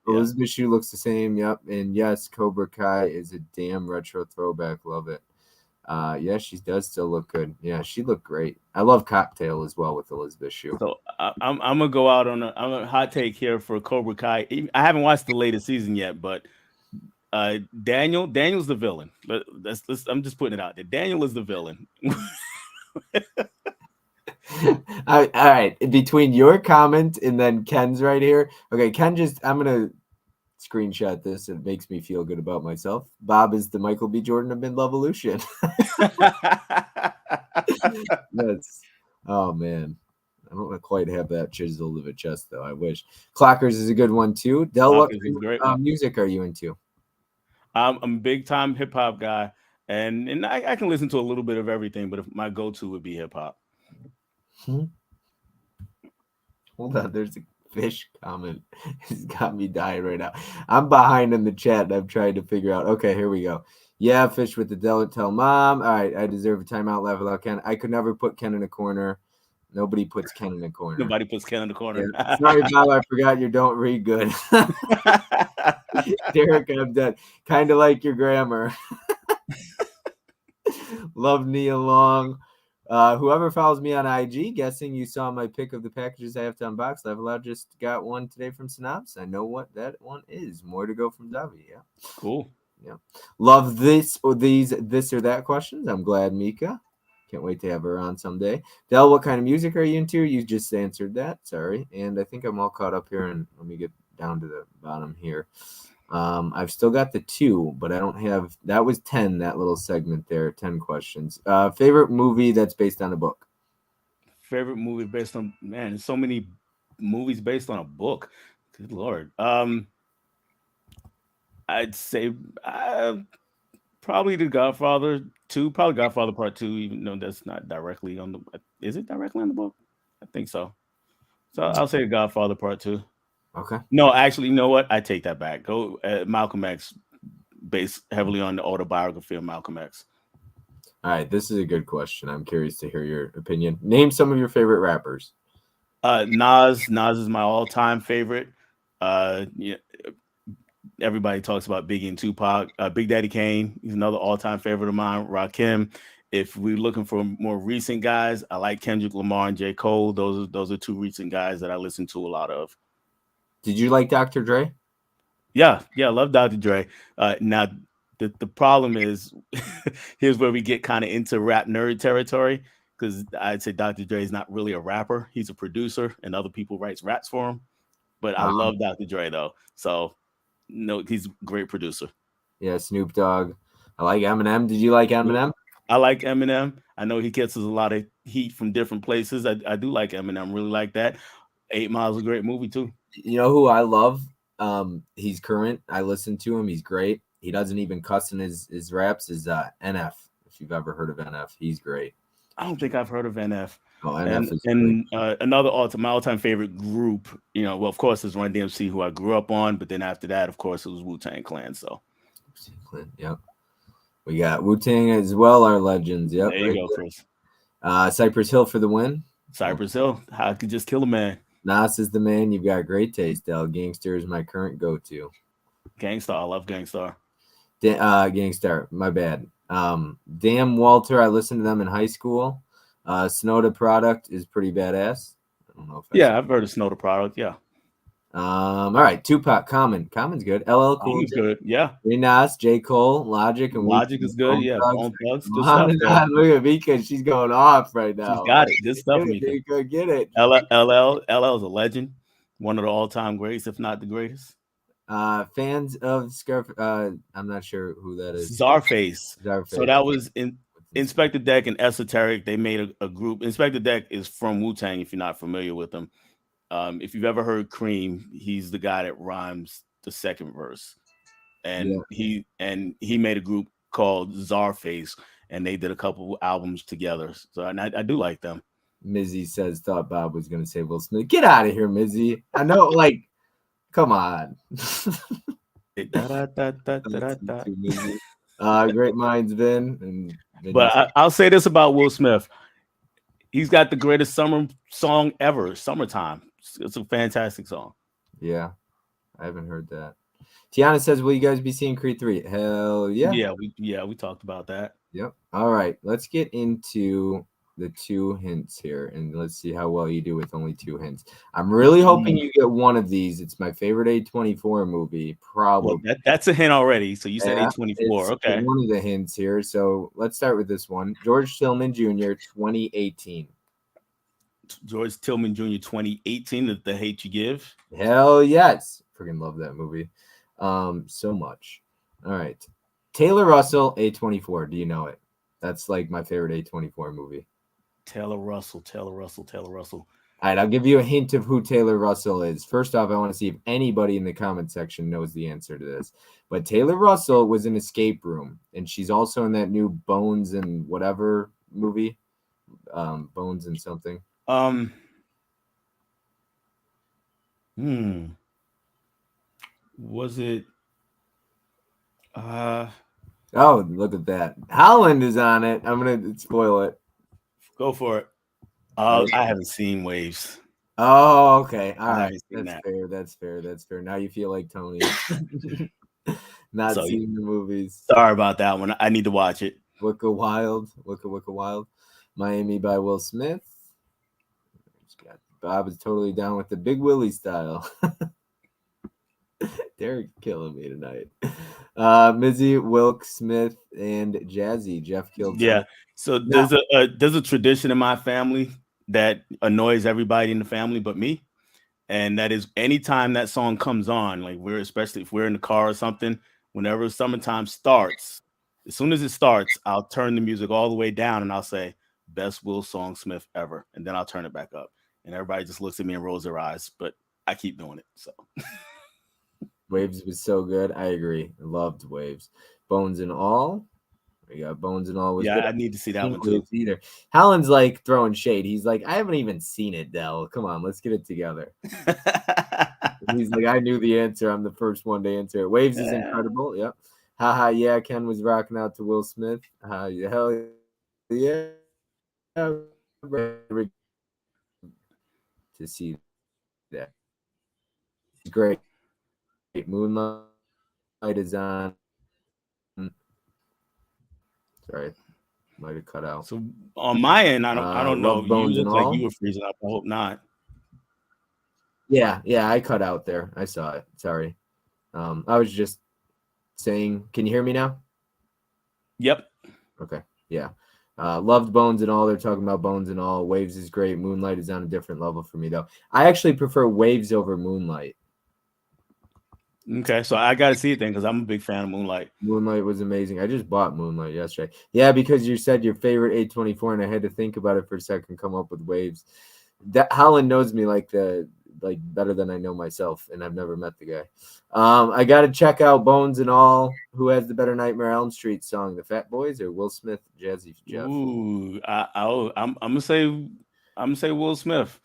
Elizabeth Shue looks the same. Yep. And yes, Cobra Kai is a damn retro throwback. Love it. Yeah, she does still look good. Yeah, she looked great. I love Cocktail as well with Elizabeth Shue. So I'm gonna go out on a hot take here for Cobra Kai. I haven't watched the latest season yet, but Daniel's the villain. I'm just putting it out there. Daniel is the villain. All right. Between your comment and then Ken's right here. Okay, Ken I'm gonna screenshot this. It makes me feel good about myself. Bob is the Michael B. Jordan of Mid-Levolution. That's oh man. I don't quite have that chiseled of a chest though. I wish. Clockers is a good one too. Dell, what kind of music are you into? I'm a big time hip hop guy, and I can listen to a little bit of everything, but my go-to would be hip hop. Hold on, there's a fish comment. It's got me dying right now. I'm behind in the chat and I'm trying to figure out. Okay, here we go. Yeah, fish with the Dell. Tell mom. All right, I deserve a timeout. Laugh without Ken. I could never put Ken in a corner. Nobody puts Ken in a corner. Nobody puts Ken in the corner. Yeah. Sorry, Bob. I forgot you don't read good. Derek, I'm dead. Kind of like your grammar. Love Nia Long. Whoever follows me on IG, guessing you saw my pick of the packages I have to unbox. Level Out just got one today from Synopsis. I know what that one is. More to go from Zavi. Yeah. Cool. Yeah. Love this or that questions. I'm glad, Mika. Can't wait to have her on someday. Dell, what kind of music are you into? You just answered that. Sorry. And I think I'm all caught up here. And let me get down to the bottom here. I've still got the 2, but I don't have. That was 10. That little segment there. 10 questions. Favorite movie that's based on a book. Favorite movie based on there's so many movies based on a book. Good Lord. I'd say probably The Godfather 2, probably Godfather Part 2, even though that's not directly on the. Is it directly on the book? I think so. So I'll say Godfather Part 2. Okay. No, actually, you know what? I take that back. Go Malcolm X, based heavily on the autobiography of Malcolm X. All right, this is a good question. I'm curious to hear your opinion. Name some of your favorite rappers. Nas is my all-time favorite. Everybody talks about Biggie and Tupac. Big Daddy Kane, he's another all-time favorite of mine. Rakim. If we're looking for more recent guys, I like Kendrick Lamar and J. Cole. Those are 2 recent guys that I listen to a lot of. Did you like Dr. Dre? Yeah, I love Dr. Dre. Now, the problem is, here's where we get kind of into rap nerd territory, because I'd say Dr. Dre is not really a rapper. He's a producer, and other people writes raps for him. But I love Dr. Dre, though. So, no, he's a great producer. Yeah, Snoop Dogg. I like Eminem. Did you like Eminem? I like Eminem. I know he gets us a lot of heat from different places. I do like Eminem. Really like that. 8 Mile is a great movie, too. You know who I love? He's current. I listen to him. He's great. He doesn't even cuss in his raps. Is NF. If you've ever heard of NF, he's great. I don't think I've heard of NF. Oh, NF is And another my all-time favorite group, well, of course, is Run DMC, who I grew up on. But then after that, of course, it was Wu-Tang Clan. So, yep. We got Wu-Tang as well, our legends. Yep. There you go, Chris. Cypress Hill for the win. Cypress Hill. How could just kill a man? Nas is the man. You've got great taste, Dell. Gangster is my current go-to. Gangstar. I love Gangstar. Gangstar. My bad. Damn Walter. I listened to them in high school. Snowda Product is pretty badass. I don't know if I've heard of Snowda Product. Yeah. All right. Tupac. Common's good. LL Cool J. Good. Yeah. Nas, J. Cole, Logic, and Logic is good. Yeah. Bone Thugs. Good stuff. stuff. Look at Mika. She's going off right now. She's got it. Good stuff, Mika. Get it. LL is a legend. One of the all-time greats, if not the greatest. Fans of Scarf. I'm not sure who that is. Czarface. So that was Inspector Deck and Esoteric. They made a group. Inspector Deck is from Wu-Tang, if you're not familiar with them. If you've ever heard Cream, he's the guy that rhymes the second verse. And he made a group called Czarface, and they did a couple albums together. So I do like them. Mizzy says, thought Bob was going to say Will Smith. Get out of here, Mizzy. I know, come on. Great minds, Vin. But I'll say this about Will Smith. He's got the greatest summer song ever, Summertime. It's a fantastic song. Yeah, I haven't heard that. Tiana says, will you guys be seeing Creed 3? Hell yeah. We talked about that. Yep. All right, let's get into the 2 hints here, and let's see how well you do with only 2 hints. I'm really hoping you get one of these. It's my favorite A24 movie, probably. Well, that's a hint already. So you said A24. Okay. One of the hints here. So let's start with this one. George Tillman Jr., 2018. George Tillman Jr., 2018, The Hate You Give. Hell yes. Freaking love that movie. So much. All right. Taylor Russell, A24. Do you know it? That's like my favorite A24 movie. Taylor Russell. All right, I'll give you a hint of who Taylor Russell is. First off, I want to see if anybody in the comment section knows the answer to this. But Taylor Russell was in Escape Room, and she's also in that new Bones and whatever movie. Bones and something. Was it? Oh, look at that. Holland is on it. I'm going to spoil it. Go for it. I haven't seen Waves. Oh, okay. All right. That's fair. Now you feel like Tony. Not seeing the movies. Sorry about that one. I need to watch it. Wicca Wild. Miami by Will Smith. Bob is totally down with the Big Willie style. Derek's killing me tonight. Mizzy, Wilk, Smith, and Jazzy. Jeff killed. Yeah. So there's a tradition in my family that annoys everybody in the family but me, and that is anytime that song comes on, like especially if we're in the car or something, whenever Summertime starts, as soon as it starts, I'll turn the music all the way down and I'll say best Will song Smith ever, and then I'll turn it back up, and everybody just looks at me and rolls their eyes, but I keep doing it. So. Waves was so good. I agree. I loved Waves. Bones and All. We got Bones and All. Was good. I need to see that one too. Either. Holland's like throwing shade. He's like, I haven't even seen it, Dell. Come on, let's get it together. He's like, I knew the answer. I'm the first one to answer it. Waves is incredible. Yep. Haha, yeah. Ken was rocking out to Will Smith. Hell yeah. To see that. Great. Moonlight is on. Sorry, might have cut out. So on my end, I don't know. You look like you were freezing up. I hope not. Yeah, I cut out there. I saw it. Sorry. I was just saying. Can you hear me now? Yep. Okay. Yeah. Loved Bones and All. They're talking about Bones and All. Waves is great. Moonlight is on a different level for me though. I actually prefer Waves over Moonlight. Okay, so I got to see it then because I'm a big fan of Moonlight. Moonlight was amazing. I just bought Moonlight yesterday. Yeah, because you said your favorite A24, and I had to think about it for a second, come up with Waves. That Holland knows me like better than I know myself, and I've never met the guy. I got to check out Bones and All. Who has the better Nightmare Elm Street song, the Fat Boys or Will Smith, Jazzy Jeff? Ooh, I'm gonna say I'm gonna say Will Smith.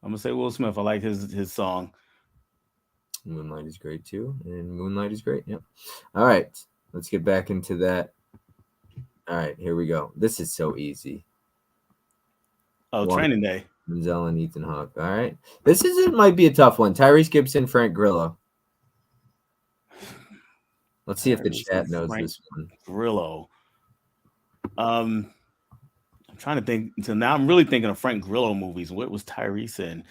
I'm gonna say Will Smith. I like his song. Moonlight is great too, and Moonlight is great. Yep. All right, let's get back into that. All right, here we go. This is so easy. Oh, Training Day. Denzel and Ethan Hawke. All right, it might be a tough one. Tyrese Gibson, Frank Grillo. Let's see if the chat knows this one. Grillo. I'm trying to think. So now I'm really thinking of Frank Grillo movies. What was Tyrese in?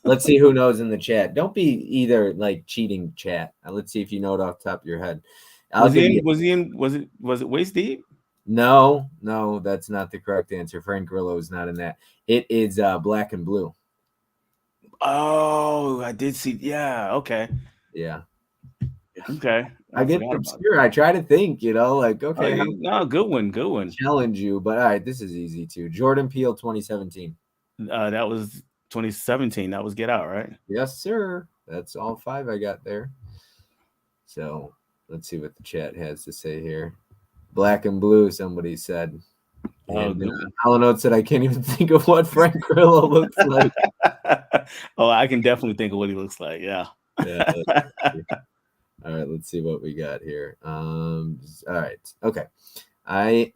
Let's see who knows in the chat. Don't be either like cheating chat. Let's see if you know it off the top of your head. Was it Waist Deep? No, that's not the correct answer. Frank Grillo is not in that. It is Black and Blue. Oh, I did see. Yeah. Okay. Yeah. Okay. I get obscure. I try to think, like, okay. No, good one. Challenge you, but all right, this is easy too. Jordan Peele, 2017. That was 2017. That was Get Out, right? Yes, sir. That's all 5 I got there. So let's see what the chat has to say here. Black and Blue, somebody said. And Alan said, I can't even think of what Frank Grillo looks like. Oh, I can definitely think of what he looks like. Yeah. All right, let's see what we got here. All right. Okay. I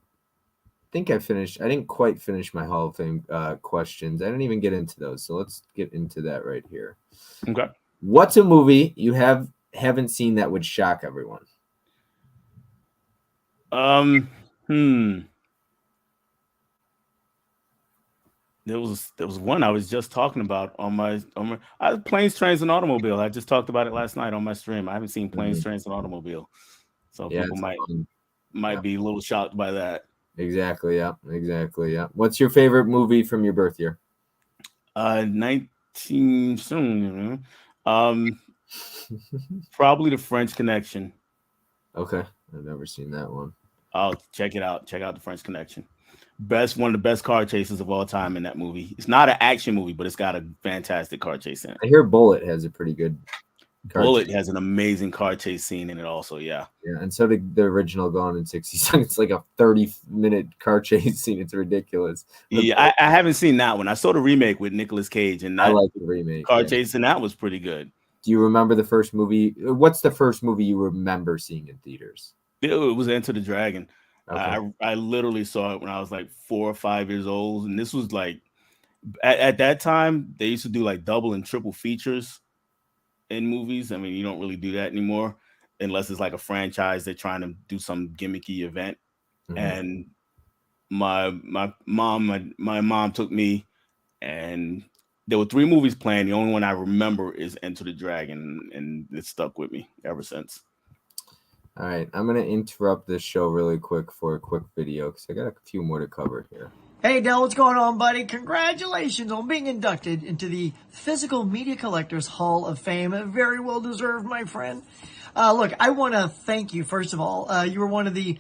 think I finished. I didn't quite finish my Hall of Fame questions. I didn't even get into those. So let's get into that right here. Okay. What's a movie you haven't seen that would shock everyone? There was one I was just talking about on my Planes, Trains, and Automobile. I just talked about it last night on my stream. I haven't seen Planes, Trains, and Automobile, so people might be a little shocked by that. Exactly. Yeah. Exactly. Yeah. What's your favorite movie from your birth year? 19. Probably The French Connection. Okay, I've never seen that one. Oh, check it out. Check out The French Connection. One of the best car chases of all time in that movie. It's not an action movie, but it's got a fantastic car chase in it. I hear Bullet has a pretty good Bullet has an amazing car chase scene in it also, yeah. Yeah, and so did the original Gone in 60 Seconds. It's like a 30-minute car chase scene. It's ridiculous. Yeah, I haven't seen that one. I saw the remake with Nicolas Cage, and I like the remake. Car chase in that was pretty good. Do you remember the first movie? What's the first movie you remember seeing in theaters? It was Enter the Dragon. Okay. I literally saw it when I was like 4 or 5 years old, and this was like at that time they used to do like double and triple features in movies. I mean, you don't really do that anymore unless it's like a franchise they're trying to do some gimmicky event. Mm-hmm. And my mom took me, and there were 3 movies playing. The only one I remember is Enter the Dragon, and it stuck with me ever since. All right, I'm going to interrupt this show really quick for a quick video because I got a few more to cover here. Hey, Dell, what's going on, buddy? Congratulations on being inducted into the Physical Media Collectors Hall of Fame. Very well deserved, my friend. Look, I want to thank you, first of all. You were one of the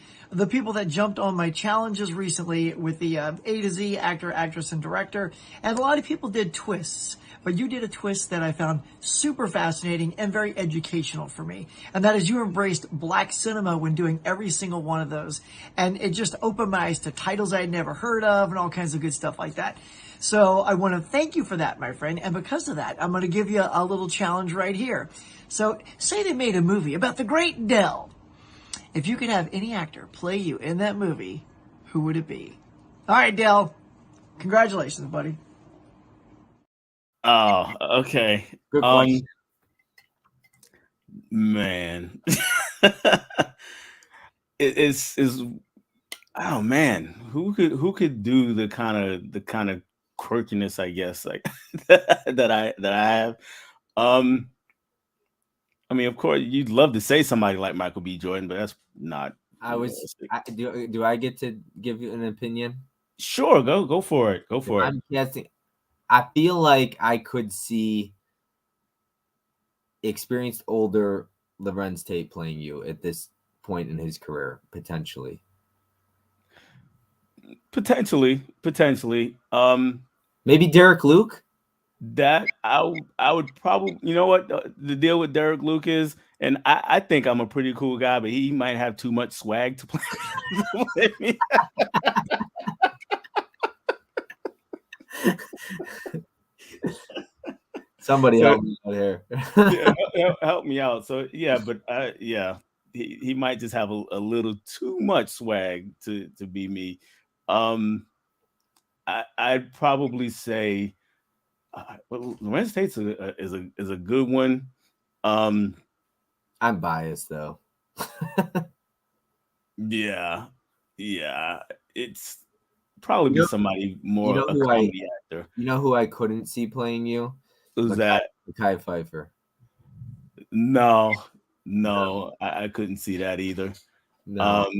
people that jumped on my challenges recently with the A to Z actor, actress, and director. And a lot of people did twists. But you did a twist that I found super fascinating and very educational for me. And that is you embraced black cinema when doing every single one of those. And it just opened my eyes to titles I had never heard of and all kinds of good stuff like that. So I want to thank you for that, my friend. And because of that, I'm going to give you a little challenge right here. So say they made a movie about the great Dell. If you could have any actor play you in that movie, who would it be? All right, Dell. Congratulations, buddy. Oh, okay. Good question. Man, it's oh man, who could do the kind of quirkiness, I guess, like that I have. I mean, of course, you'd love to say somebody like Michael B. Jordan, but that's not. Do I get to give you an opinion? Sure, go for it. Go for it. I'm guessing. I feel like I could see experienced older Lorenz Tate playing you at this point in his career, potentially. Potentially. Maybe Derek Luke. That I would probably, you know what the deal with Derek Luke is, and I think I'm a pretty cool guy, but he might have too much swag to play with me. Somebody So- help me out here. help me out. So yeah, but yeah, he might just have a little too much swag to be me. I'd probably say well, Lorenz Tate's is a good one. I'm biased though. Yeah, it's probably You be know- somebody more you know a who comedy actor. You know who I couldn't see playing you? Who's that? Kai Pfeiffer. No, I couldn't see that either. No.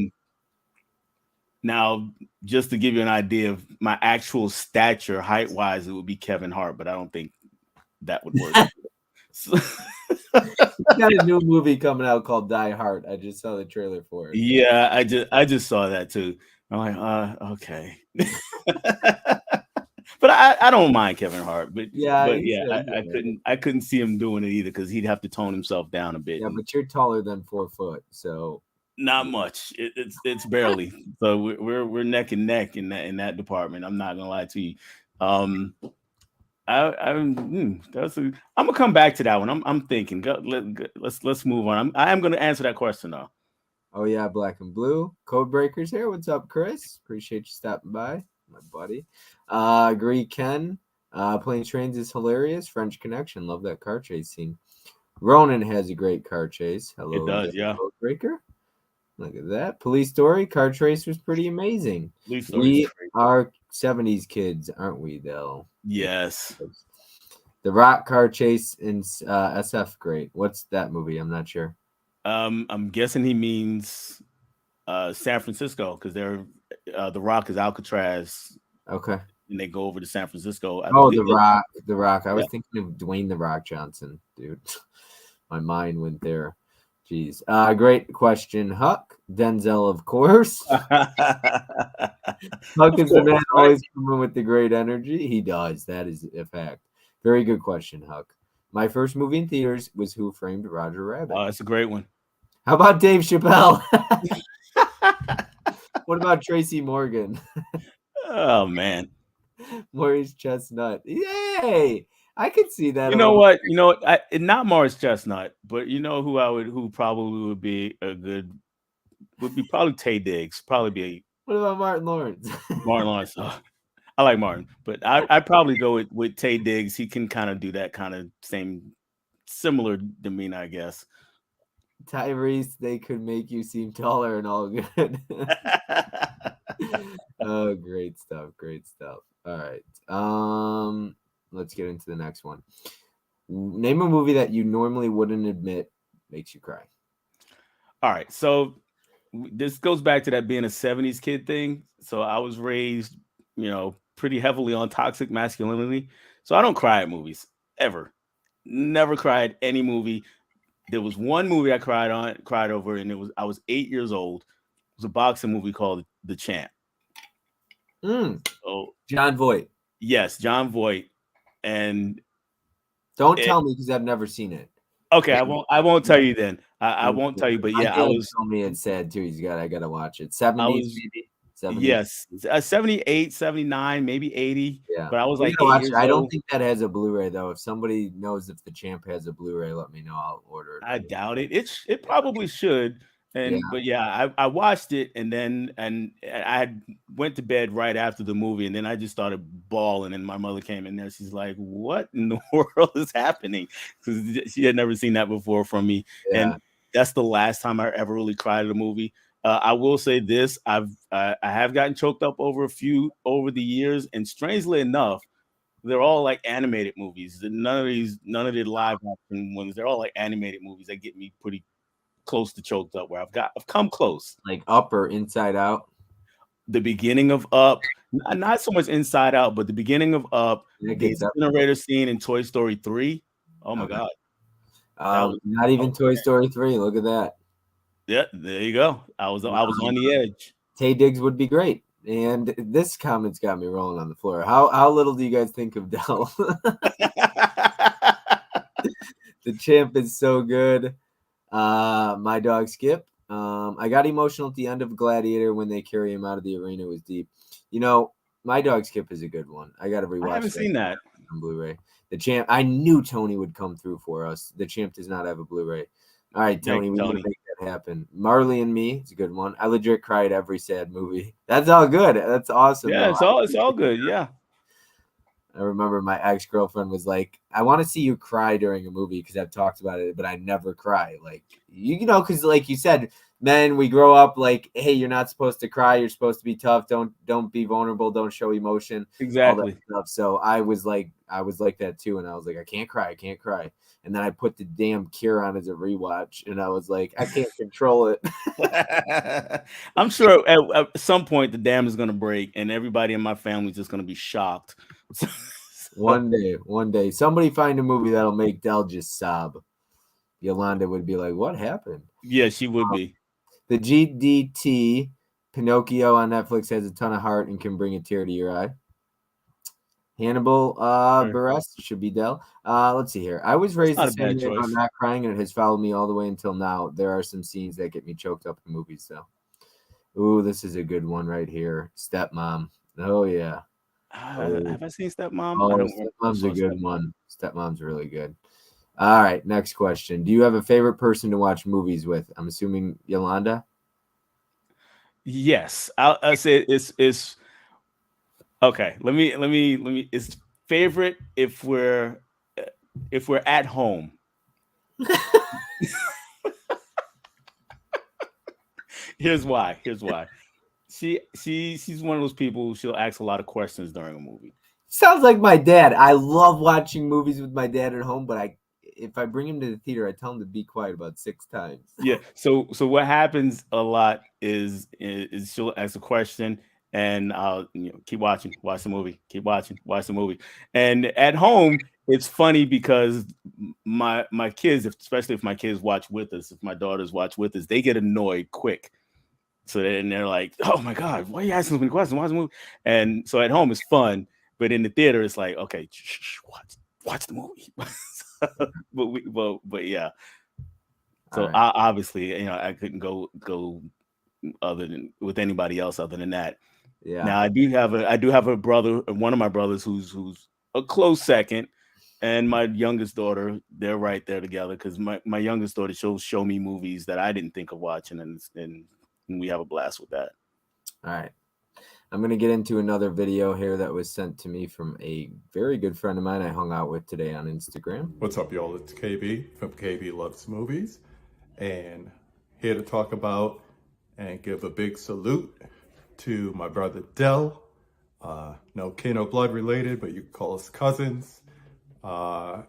Now, just to give you an idea of my actual stature, height wise, it would be Kevin Hart, but I don't think that would work. So, He's got a new movie coming out called Die Hard. I just saw the trailer for it. yeah, I just saw that too. I'm like, okay. But I don't mind Kevin Hart, but Yeah, I couldn't see him doing it either because he'd have to tone himself down a bit. Yeah, but you're taller than 4 foot, so not much. It's barely. So we're neck and neck in that department. I'm not gonna lie to you. I'm gonna come back to that one. I'm thinking. Let's move on. I am gonna answer that question though. Oh yeah, Black and Blue. Code Breakers here. What's up, Chris? Appreciate you stopping by, my buddy. Agree, Ken. Planes Trains is hilarious. French Connection. Love that car chase scene. Ronan has a great car chase. Hello, It does, yeah. Code Breaker. Look at that. Police Story. Car chase was pretty amazing. Police Story We is great. are 70s kids, aren't we, Dell? Yes. The Rock car chase in SF. Great. What's that movie? I'm not sure. I'm guessing he means San Francisco because they're the Rock is Alcatraz. Okay. And they go over to San Francisco. The Rock. I was thinking of Dwayne the Rock Johnson, dude. My mind went there. Jeez. Great question, Huck. Denzel, of course. Huck is the man always coming with the great energy. He does. That is a fact. Very good question, Huck. My first movie in theaters was Who Framed Roger Rabbit. Oh, that's a great one. How about Dave Chappelle? What about Tracy Morgan? Oh man, Maurice Chestnut. Yay! I could see that. You know what? Not Morris Chestnut, but you know who probably would be probably Tay Diggs. What about Martin Lawrence? Martin Lawrence. Oh, I like Martin, but I'd probably go with Tay Diggs. He can kind of do that kind of similar demeanor, I guess. Tyrese, they could make you seem taller and all good. Oh, great stuff. All right. Let's get into the next one. Name a movie that you normally wouldn't admit makes you cry. All right. So this goes back to that being a 70s kid thing. So I was raised, pretty heavily on toxic masculinity. So I don't cry at movies ever. Never cried at any movie. There was one movie I cried over, and I was 8 years old. It was a boxing movie called The Champ. Oh, John Voight. Yes, John Voight. And don't tell me because I've never seen it. Okay, I won't tell you then. I won't tell you, but yeah, I was. Told me it's sad too. I gotta watch it. 70s maybe. 70s. Yes, 78, 79, maybe 80. Yeah, but I was like 8 years old. I don't think that has a Blu-ray though. If somebody knows if The Champ has a Blu-ray, let me know. I'll order it. I doubt it. It probably should. But I watched it and I went to bed right after the movie, and then I just started bawling, and my mother came in there. She's like, "What in the world is happening?" Because she had never seen that before from me, and that's the last time I ever really cried at a movie. I will say this: I have gotten choked up over a few over the years, and strangely enough, they're all like animated movies. None of the live action ones. They're all like animated movies that get me pretty close to choked up, where I've come close. Like Up or Inside Out? The beginning of Up, not so much Inside Out, but the beginning of Up, the incinerator scene in Toy Story 3. Oh my God. Not even Toy Story 3. Look at that. Yeah, there you go. I was on the edge. Tay Diggs would be great. And this comment's got me rolling on the floor. How little do you guys think of Dell? The Champ is so good. My dog Skip. I got emotional at the end of Gladiator when they carry him out of the arena. It was deep. My Dog Skip is a good one. I got to rewatch. I haven't seen that on Blu-ray. The Champ. I knew Tony would come through for us. The Champ does not have a Blu-ray. All right, Tony, we can make that happen. Marley and Me, it's a good one. I legit cried every sad movie. That's all good. That's awesome. Yeah, it's all good. Yeah. I remember my ex-girlfriend was like, I want to see you cry during a movie because I've talked about it, but I never cry. Like, you know, because like you said, men, we grow up like, hey, you're not supposed to cry. You're supposed to be tough. Don't be vulnerable. Don't show emotion. Exactly. All that stuff. So I was like that too. And I was like, I can't cry. And then I put the damn Cure on as a rewatch. And I was like, I can't control it. I'm sure at some point the dam is going to break and everybody in my family is just going to be shocked. One day, somebody find a movie that'll make Dell just sob. Yolanda would be like, what happened? Yeah, she would be. The GDT Pinocchio on Netflix has a ton of heart and can bring a tear to your eye. Hannibal Buress should be Dell. Let's see here. I was raised the same way about not crying, and it has followed me all the way until now. There are some scenes that get me choked up in movies, though. Ooh, this is a good one right here. Stepmom. Oh, yeah. Have I seen Stepmom? Oh, Stepmom's a good one. Stepmom's really good. All right, next question. Do you have a favorite person to watch movies with? I'm assuming Yolanda. Yes, I'll say it's okay. Let me. It's favorite if we're at home. Here's why. She's one of those people who she'll ask a lot of questions during a movie. Sounds like my dad. I love watching movies with my dad at home, but if I bring him to the theater, I tell him to be quiet about 6 times. Yeah. So what happens a lot is she'll ask a question and I'll keep watching, watch the movie, keep watching, watch the movie. And at home, it's funny because my kids, especially if my kids watch with us, if my daughters watch with us, they get annoyed quick. So then they're like, "Oh my God, why are you asking so many questions? Watch the movie." And so at home it's fun, but in the theater it's like, "Okay, watch the movie." but yeah. So right. Obviously, I couldn't go other than with anybody else other than that. Yeah. Now I do have a brother, one of my brothers who's a close second, and my youngest daughter. They're right there together because my youngest daughter she'll show me movies that I didn't think of watching, and we have a blast with that. All right. I'm going to get into another video here that was sent to me from a very good friend of mine I hung out with today on Instagram. What's up, y'all? It's KB from KB Loves Movies. And here to talk about and give a big salute to my brother Dell. No kin or blood related, but you can call us cousins. What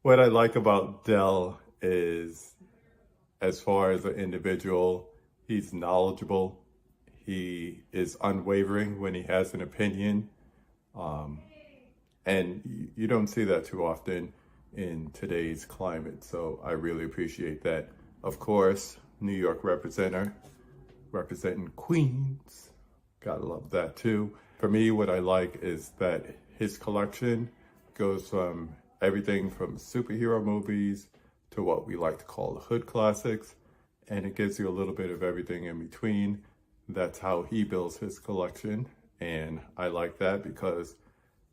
I like about Dell is, as far as an individual, he's knowledgeable. He is unwavering when he has an opinion. And you don't see that too often in today's climate. So I really appreciate that. Of course, New York representing Queens. Gotta love that too. For me, what I like is that his collection goes from everything from superhero movies to what we like to call the hood classics, and it gives you a little bit of everything in between. That's how he builds his collection, and I like that because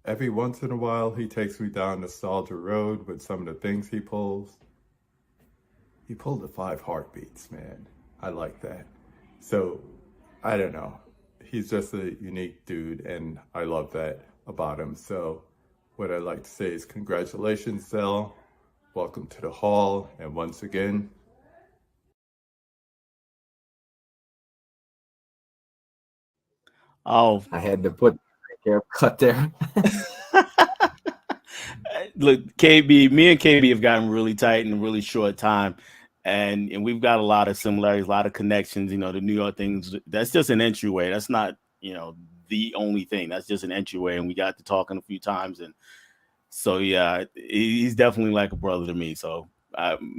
every once in a while he takes me down nostalgia road with some of the things he pulls. He pulled the 5 heartbeats, man. I like that. So, I don't know. He's just a unique dude, and I love that about him. So, what I'd like to say is congratulations, Dell. Welcome to the hall, and once again, I had to put a cut there. Look, me and KB have gotten really tight in a really short time, and we've got a lot of similarities, a lot of connections. The New York things, that's just an entryway. That's not, the only thing. That's just an entryway, and we got to talking a few times, and so yeah, he's definitely like a brother to me. So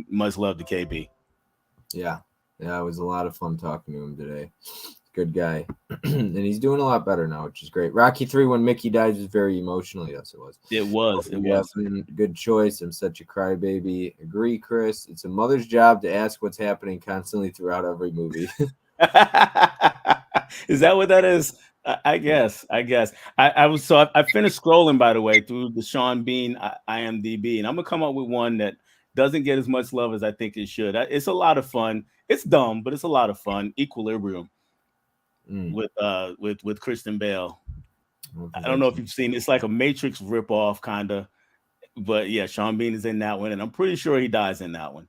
much love to KB. Yeah, it was a lot of fun talking to him today. Good guy. And he's doing a lot better now, which is great. Rocky 3, when Mickey dies, was very emotional. Yes, it was. It was. Good choice. I'm such a crybaby. Agree, Chris. It's a mother's job to ask what's happening constantly throughout every movie. Is that what that is? I guess. I was so I finished scrolling, by the way, through the Sean Bean IMDb, and I'm gonna come up with one that doesn't get as much love as I think it should. It's a lot of fun. It's dumb, but it's a lot of fun. Equilibrium with Kristen Bale. I don't know if you've seen. It's like a Matrix ripoff, kind of. But yeah, Sean Bean is in that one, and I'm pretty sure he dies in that one.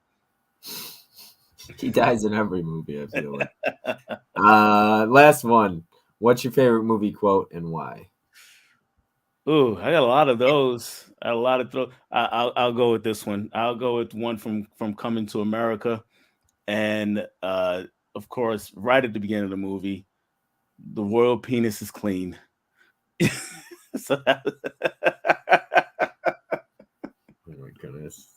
He dies in every movie, I feel like. Last one. What's your favorite movie quote and why? Ooh, I got a lot of those. I got a lot of I'll go with this one. I'll go with one from Coming to America, and of course, right at the beginning of the movie, the royal penis is clean. So oh my goodness.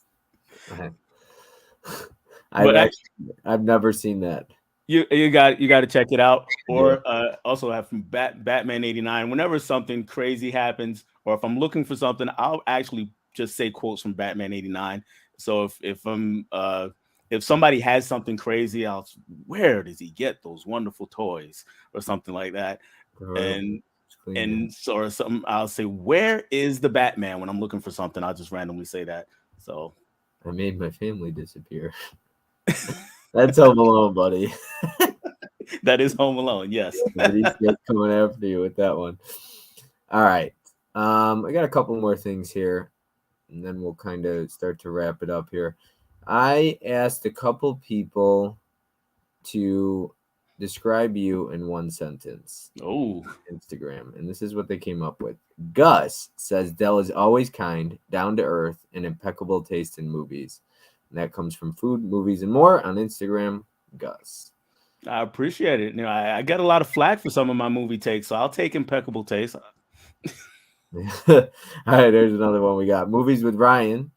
I've never seen that. You got to check it out. Or also have from Batman 89. Whenever something crazy happens, or if I'm looking for something, I'll actually just say quotes from Batman 89. So if somebody has something crazy, where does he get those wonderful toys or something like that? And so or something, I'll say, where is the Batman when I'm looking for something? I'll just randomly say that. So I made my family disappear. That's Home Alone, buddy. That is Home Alone, yes. He's coming after you with that one. All right. I got a couple more things here, and then we'll kind of start to wrap it up here. I asked a couple people to describe you in one sentence. Oh, Instagram, and this is what they came up with. Gus says Dell is always kind, down to earth, and impeccable taste in movies. And that comes from Food, Movies, and More on Instagram. Gus. I appreciate it. I got a lot of flack for some of my movie takes, so I'll take impeccable taste. All right, there's another one we got. Movies with Ryan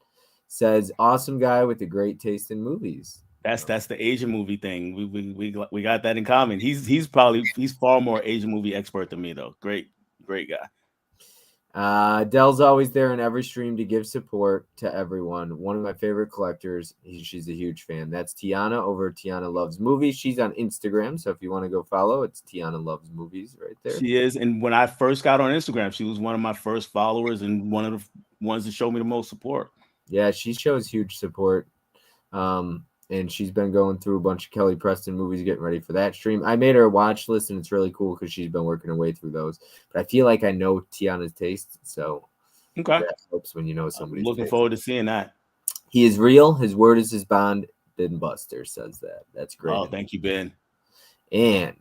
says awesome guy with a great taste in movies. That's the Asian movie thing. We got that in common. He's far more Asian movie expert than me though. Great guy. Dell's always there in every stream to give support to everyone. One of my favorite collectors. She's a huge fan. That's Tiana over Tiana Loves Movies. She's on Instagram, so if you want to go follow, it's Tiana Loves Movies right there. She is, and when I first got on Instagram, she was one of my first followers and one of the ones that showed me the most support. Yeah, she shows huge support. And she's been going through a bunch of Kelly Preston movies, getting ready for that stream. I made her a watch list, and it's really cool because she's been working her way through those. But I feel like I know Tiana's taste, so okay, that helps when you know somebody's looking taste. forward to seeing that. He is real. His word is his bond. Ben Buster says that. That's great. Oh, thank you, Ben. And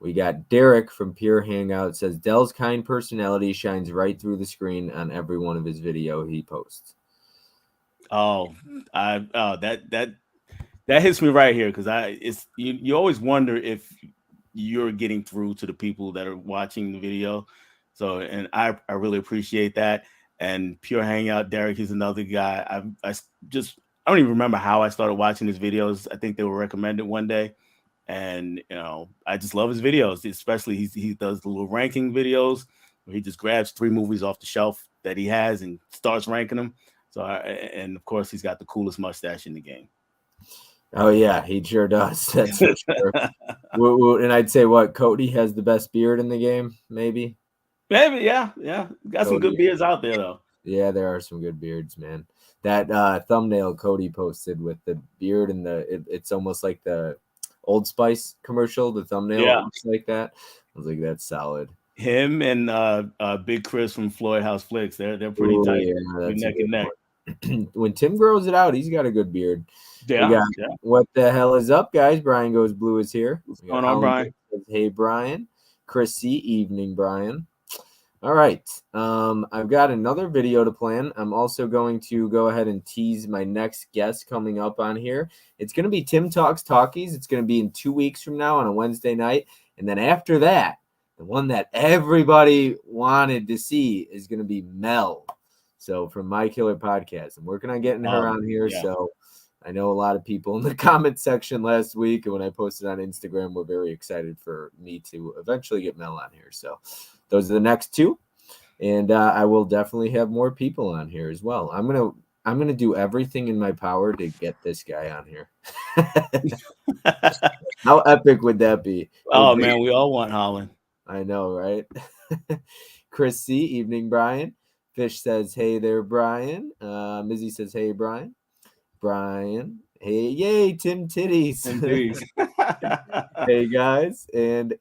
we got Derek from Pure Hangout says Dell's kind personality shines right through the screen on every one of his video he posts. That hits me right here because you always wonder if you're getting through to the people that are watching the video. So, and I really appreciate that. And Pure Hangout, Derek is another guy. I don't even remember how I started watching his videos. I think they were recommended one day, and I just love his videos. Especially he does the little ranking videos where he just grabs 3 movies off the shelf that he has and starts ranking them. So, and of course, he's got the coolest mustache in the game. Oh yeah, he sure does. That's for sure. And I'd say Cody has the best beard in the game, maybe. Maybe, yeah. Got some good beards out there though. Yeah, there are some good beards, man. That thumbnail Cody posted with the beard and it's almost like the Old Spice commercial. The thumbnail looks like that. I was like, that's solid. Him and Big Chris from Floyd House Flicks, they're pretty tight. Yeah, neck and neck. When Tim grows it out, he's got a good beard. Yeah. What the hell is up, guys? Brian Goes Blue is here. What's going on, Brian? Hey, Brian. Chris C. Evening, Brian. All right. I've got another video to plan. I'm also going to go ahead and tease my next guest coming up on here. It's going to be Tim Talks Talkies. It's going to be in 2 weeks from now on a Wednesday night. And then after that, the one that everybody wanted to see is going to be Mel. So from My Killer Podcast, I'm working on getting her on here. Yeah. So I know a lot of people in the comment section last week, and when I posted on Instagram, were very excited for me to eventually get Mel on here. So those are the next 2, and I will definitely have more people on here as well. I'm gonna do everything in my power to get this guy on here. How epic would that be? Oh man, we all want Holland. I know, right? Chris C, evening, Brian. Fish says, hey there, Brian. Mizzy says, hey, Brian. Brian, hey, yay, Tim Titties. Hey, guys. And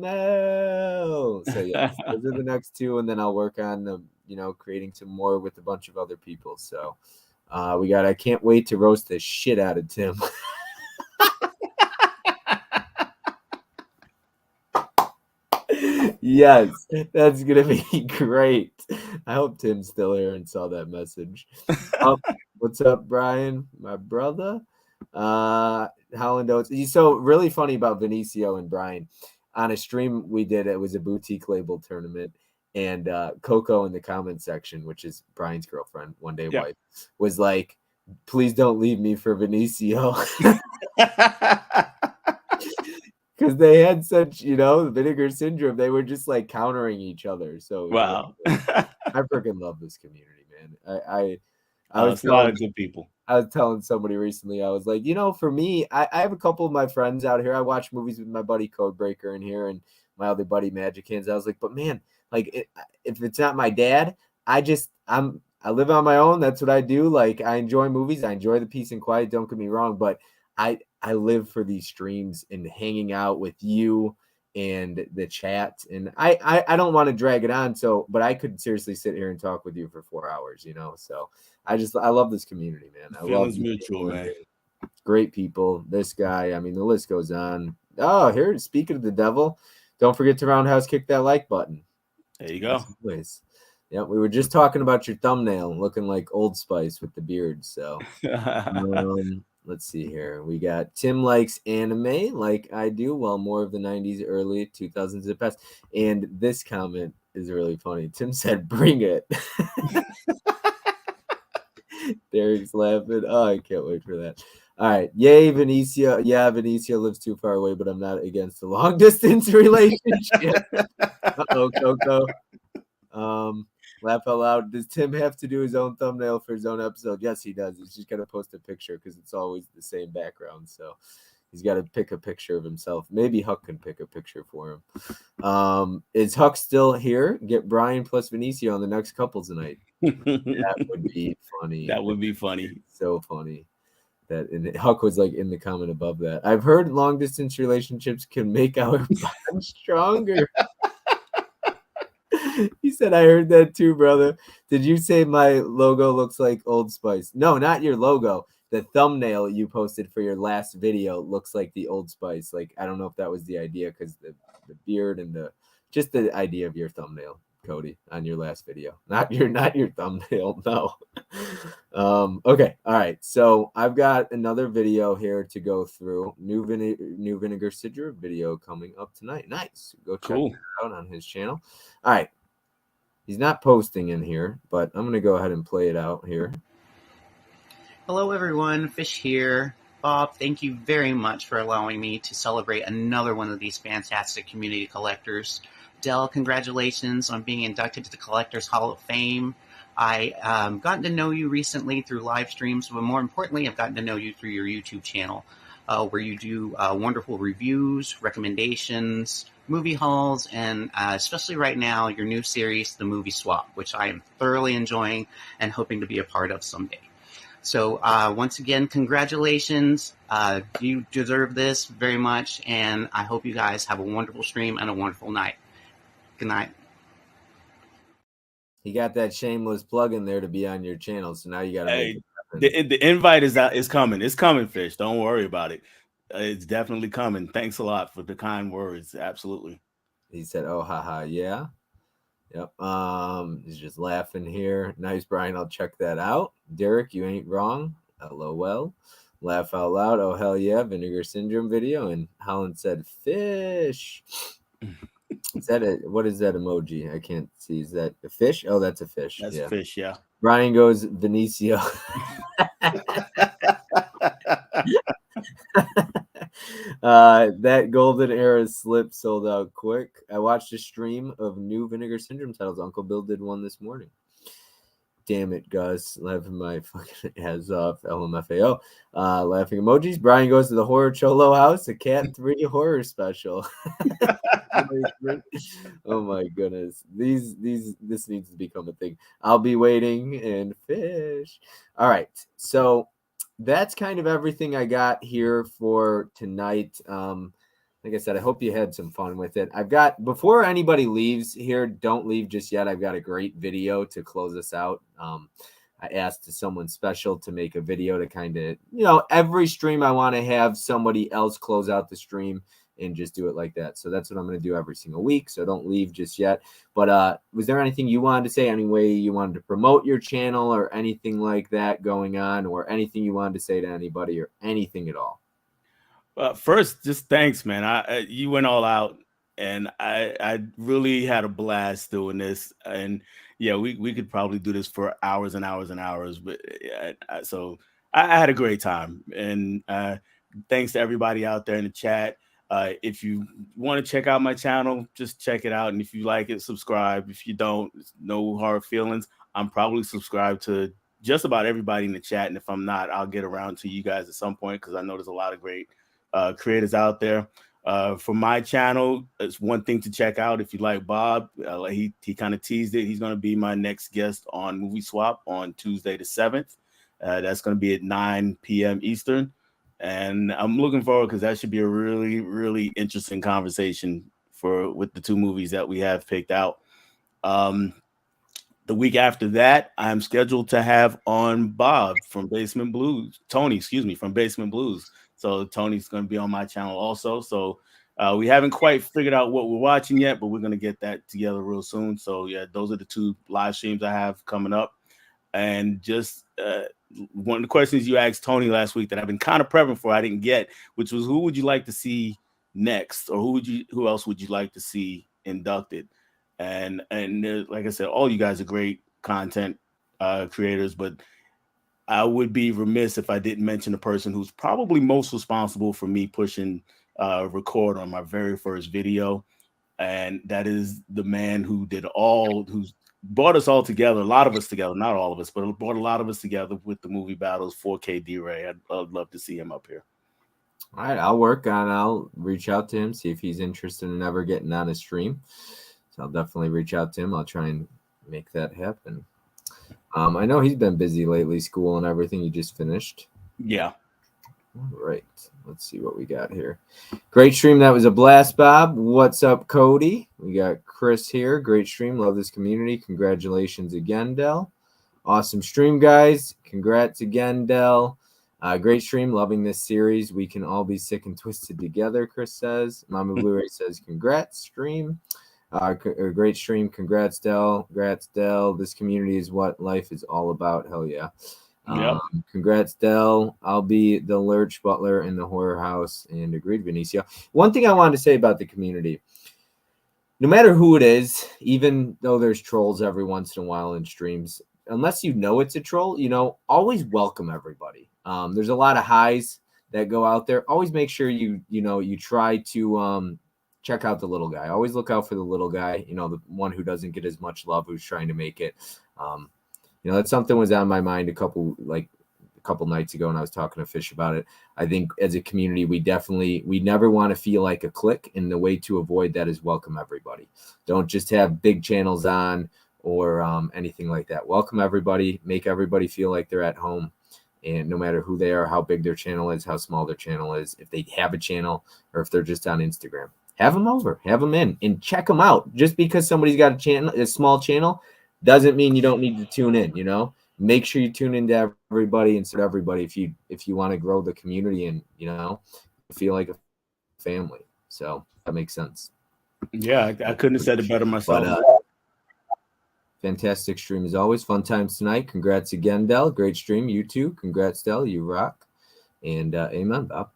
no. So, yes, those are the next two. And then I'll work on, creating some more with a bunch of other people. So, I can't wait to roast the shit out of Tim. Yes, that's gonna be great. I hope Tim's still here and saw that message. What's up, Brian, my brother? Holland Oates. He's so really funny about Vinicio and Brian. On a stream we did, it was a boutique label tournament, and Coco in the comment section, which is Brian's girlfriend, one day wife, was like, "Please don't leave me for Vinicio." Because they had such, vinegar syndrome. They were just like countering each other. So wow, I freaking love this community, man. I was a lot of good people. I was telling somebody recently, I was like, for me, I have a couple of my friends out here. I watch movies with my buddy Codebreaker in here and my other buddy Magic Hands. I was like, but man, like if it's not my dad, I live on my own. That's what I do. Like I enjoy movies. I enjoy the peace and quiet. Don't get me wrong, but I live for these streams and hanging out with you and the chat. And I don't want to drag it on. But I could seriously sit here and talk with you for 4 hours, So I love this community, man. Feelings mutual, man. Great people. This guy, I mean, the list goes on. Oh, here, speaking of the devil, don't forget to roundhouse kick that like button. There you go. Please. Yeah, we were just talking about your thumbnail looking like Old Spice with the beard. So let's see here. We got Tim likes anime like I do, while more of the 90s, early 2000s have passed. And this comment is really funny. Tim said, bring it. Derek's laughing. Oh, I can't wait for that. All right. Yay, Vinicio. Yeah, Vinicio lives too far away, but I'm not against the long distance relationship. Uh-oh, Coco. Laugh out loud. Does Tim have to do his own thumbnail for his own episode? Yes, he does. He's just got to post a picture because it's always the same background. So he's got to pick a picture of himself. Maybe Huck can pick a picture for him. Is Huck still here? Get Brian plus Vinicio on the next couple tonight. That would be funny. That would be funny. So funny. And Huck was like in the comment above that. I've heard long distance relationships can make our bond stronger. He said, I heard that too, brother. Did you say my logo looks like Old Spice? No, not your logo. The thumbnail you posted for your last video looks like the Old Spice. Like, I don't know if that was the idea because the beard and just the idea of your thumbnail, Cody, on your last video. Not your thumbnail, no. Okay, all right. So I've got another video here to go through. New Vinegar Sidra video coming up tonight. Nice. Go check it out on his channel. All right. He's not posting in here, but I'm going to go ahead and play it out here. Hello, everyone. Fish here. Bob, thank you very much for allowing me to celebrate another one of these fantastic community collectors. Dell, congratulations on being inducted to the Collectors Hall of Fame. I gotten to know you recently through live streams, but more importantly, I've gotten to know you through your YouTube channel, where you do wonderful reviews, recommendations, movie hauls, and especially right now, your new series, The Movie Swap, which I am thoroughly enjoying and hoping to be a part of someday. So once again, congratulations. You deserve this very much, and I hope you guys have a wonderful stream and a wonderful night. Good night. He got that shameless plug in there to be on your channel, so now you got to make it happen. The invite is coming. It's coming, Fish. Don't worry about it. It's definitely coming. Thanks a lot for the kind words. Absolutely. He said, oh, haha, yeah. Yep. He's just laughing here. Nice, Brian. I'll check that out. Derek, you ain't wrong. LOL. Laugh out loud. Oh, hell yeah. Vinegar Syndrome video. And Holland said, fish. Is that what is that emoji? I can't see. Is that a fish? Oh, that's a fish. That's a fish, yeah. Brian goes, Vinicio. That golden era slip sold out quick. I watched a stream of new Vinegar Syndrome titles. Uncle Bill did one this morning. Damn it, Gus. Laughing my fucking ass off. LMFAO. Laughing emojis. Brian goes to the Horror Cholo house, a Cat 3 horror special. Oh my goodness. This needs to become a thing. I'll be waiting and fish. All right. So that's kind of everything I got here for tonight. Like I said, I hope you had some fun with it. I've got, before anybody leaves here, don't leave just yet. I've got a great video to close us out. I asked someone special to make a video to kind of, every stream I want to have somebody else close out the stream and just do it like that. So that's what I'm going to do every single week. So don't leave just yet. But was there anything you wanted to say? Any way you wanted to promote your channel or anything like that going on, or anything you wanted to say to anybody or anything at all? First, just thanks, man. You went all out, and I really had a blast doing this. And yeah, we could probably do this for hours and hours and hours. But so I had a great time, and thanks to everybody out there in the chat. If you want to check out my channel, just check it out. And if you like it, subscribe. If you don't, no hard feelings. I'm probably subscribed to just about everybody in the chat. And if I'm not, I'll get around to you guys at some point, because I know there's a lot of great creators out there. For my channel, it's one thing to check out. If you like Bob, he kind of teased it. He's going to be my next guest on Movie Swap on Tuesday the 7th. That's going to be at 9 p.m. Eastern. And I'm looking forward, because that should be a really, really interesting conversation with the two movies that we have picked out. The week after that, I'm scheduled to have on Bob from Basement Blues. Tony, from Basement Blues. So Tony's going to be on my channel also. So we haven't quite figured out what we're watching yet, but we're going to get that together real soon. So yeah, those are the two live streams I have coming up. And just one of the questions you asked Tony last week that I've been kind of prepping for, I didn't get, which was, who would you like to see next, or who else would you like to see inducted? And like I said, all you guys are great content creators, but I would be remiss if I didn't mention the person who's probably most responsible for me pushing record on my very first video. And that is the man who's brought us all together, a lot of us together, not all of us, but brought a lot of us together with the movie battles, 4K D-Ray. I'd love to see him up here. All right, I'll reach out to him, see if he's interested in ever getting on a stream. So I'll definitely reach out to him. I'll try and make that happen. I know he's been busy lately, school and everything. He just finished. Yeah. All right. Let's see what we got here. Great stream. That was a blast, Bob. What's up, Cody? We got Chris here. Great stream. Love this community. Congratulations again, Dell. Awesome stream, guys. Congrats again, Dell. Great stream. Loving this series. We can all be sick and twisted together, Chris says. Mama Blu-ray says, congrats, stream. Great stream. Congrats, Dell. Congrats, Dell. This community is what life is all about. Hell yeah. Yep. Congrats, Dell. I'll be the Lurch Butler in the horror house. And agreed, Benicio. One thing I wanted to say about the community, no matter who it is, even though there's trolls every once in a while in streams, unless you know it's a troll, always welcome everybody. There's a lot of highs that go out there. Always make sure you try to check out the little guy. Always look out for the little guy, the one who doesn't get as much love, who's trying to make it. That's something was on my mind a couple nights ago when I was talking to Fish about it. I think as a community, we never want to feel like a clique, and the way to avoid that is welcome everybody. Don't just have big channels on or anything like that. Welcome everybody, make everybody feel like they're at home. And no matter who they are, how big their channel is, how small their channel is, if they have a channel or if they're just on Instagram, have them over, have them in and check them out. Just because somebody's got a small channel doesn't mean you don't need to tune in, Make sure you tune into everybody and serve everybody if you want to grow the community and, feel like a family. So that makes sense. Yeah, I couldn't have said it better myself. But, fantastic stream as always. Fun times tonight. Congrats again, Dell. Great stream. You too. Congrats, Dell. You rock. And amen, Bob.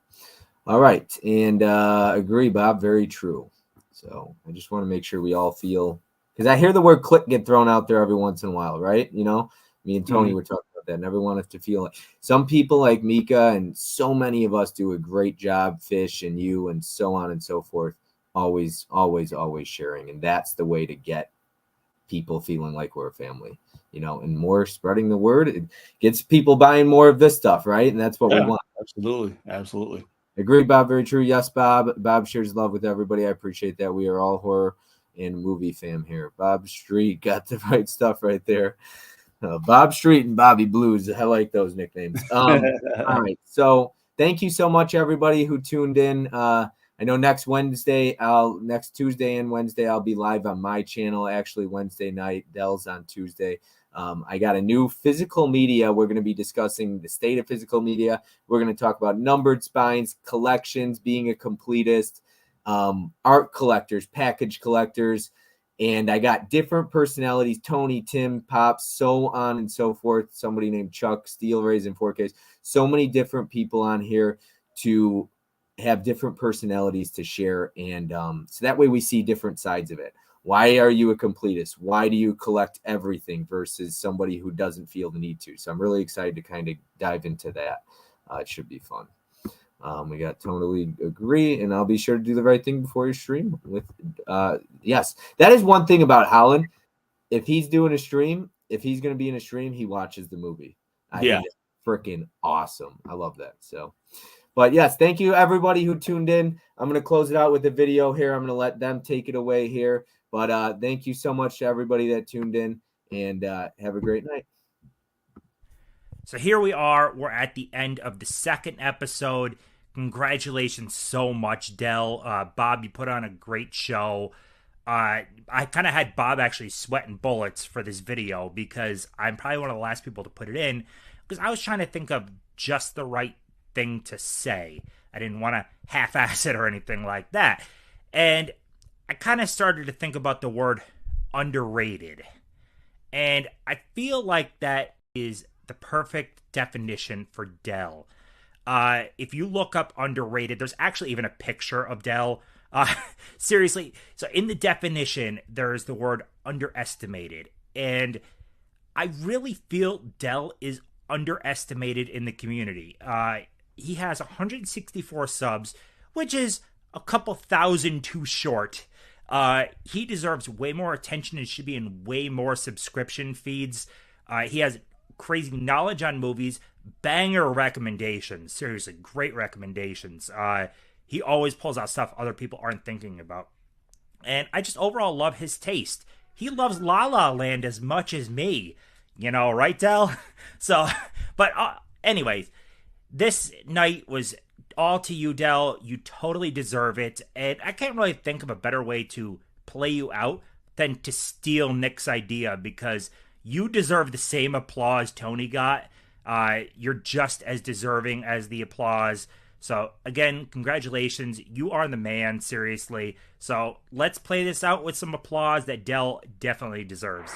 All right. And agree, Bob. Very true. So I just want to make sure we all feel, because I hear the word click get thrown out there every once in a while, right? Me and Tony were talking about that, and everyone has to feel like some people like Mika and so many of us do a great job, Fish and you and so on and so forth. Always, always, always sharing. And that's the way to get people feeling like we're a family, and more spreading the word. It gets people buying more of this stuff, right? And that's what we want. Absolutely. Absolutely. Agree, Bob. Very true. Yes, Bob. Bob shares love with everybody. I appreciate that. We are all horror and movie fam here. Bob Street got the right stuff right there. Bob Street and Bobby Blues. I like those nicknames. All right. So thank you so much, everybody who tuned in. I know next Tuesday and Wednesday, I'll be live on my channel. Actually, Wednesday night, Dell's on Tuesday. I got a new physical media. We're going to be discussing the state of physical media. We're going to talk about numbered spines, collections, being a completist, art collectors, package collectors. And I got different personalities, Tony, Tim, Pops, so on and so forth. Somebody named Chuck, Steel Rays and 4Ks. So many different people on here to have different personalities to share. And so that way we see different sides of it. Why are you a completist? Why do you collect everything versus somebody who doesn't feel the need to? So I'm really excited to kind of dive into that. It should be fun. We got totally agree, and I'll be sure to do the right thing before your stream. With yes, that is one thing about Holland. If he's doing a stream, if he's going to be in a stream, he watches the movie. I think it's freaking awesome. I love that. So, but yes, thank you everybody who tuned in. I'm going to close it out with a video here. I'm going to let them take it away here. But thank you so much to everybody that tuned in, and have a great night. So here we are. We're at the end of the second episode. Congratulations so much, Dell. Bob, you put on a great show. I kind of had Bob actually sweating bullets for this video because I'm probably one of the last people to put it in because I was trying to think of just the right thing to say. I didn't want to half-ass it or anything like that. And I kind of started to think about the word underrated. And I feel like that is the perfect definition for Dell. If you look up underrated, there's actually even a picture of Dell. Seriously. So in the definition, there's the word underestimated. And I really feel Dell is underestimated in the community. He has 164 subs, which is a couple thousand too short. He deserves way more attention and should be in way more subscription feeds. He has crazy knowledge on movies, banger recommendations. Seriously, great recommendations. He always pulls out stuff other people aren't thinking about. And I just overall love his taste. He loves La La Land as much as me. You know, right, Dell? So, but anyways, this night was all to you, Dell. You totally deserve it. And I can't really think of a better way to play you out than to steal Nick's idea because you deserve the same applause Tony got. You're just as deserving as the applause. So, again, congratulations. You are the man, seriously. So, let's play this out with some applause that Dell definitely deserves.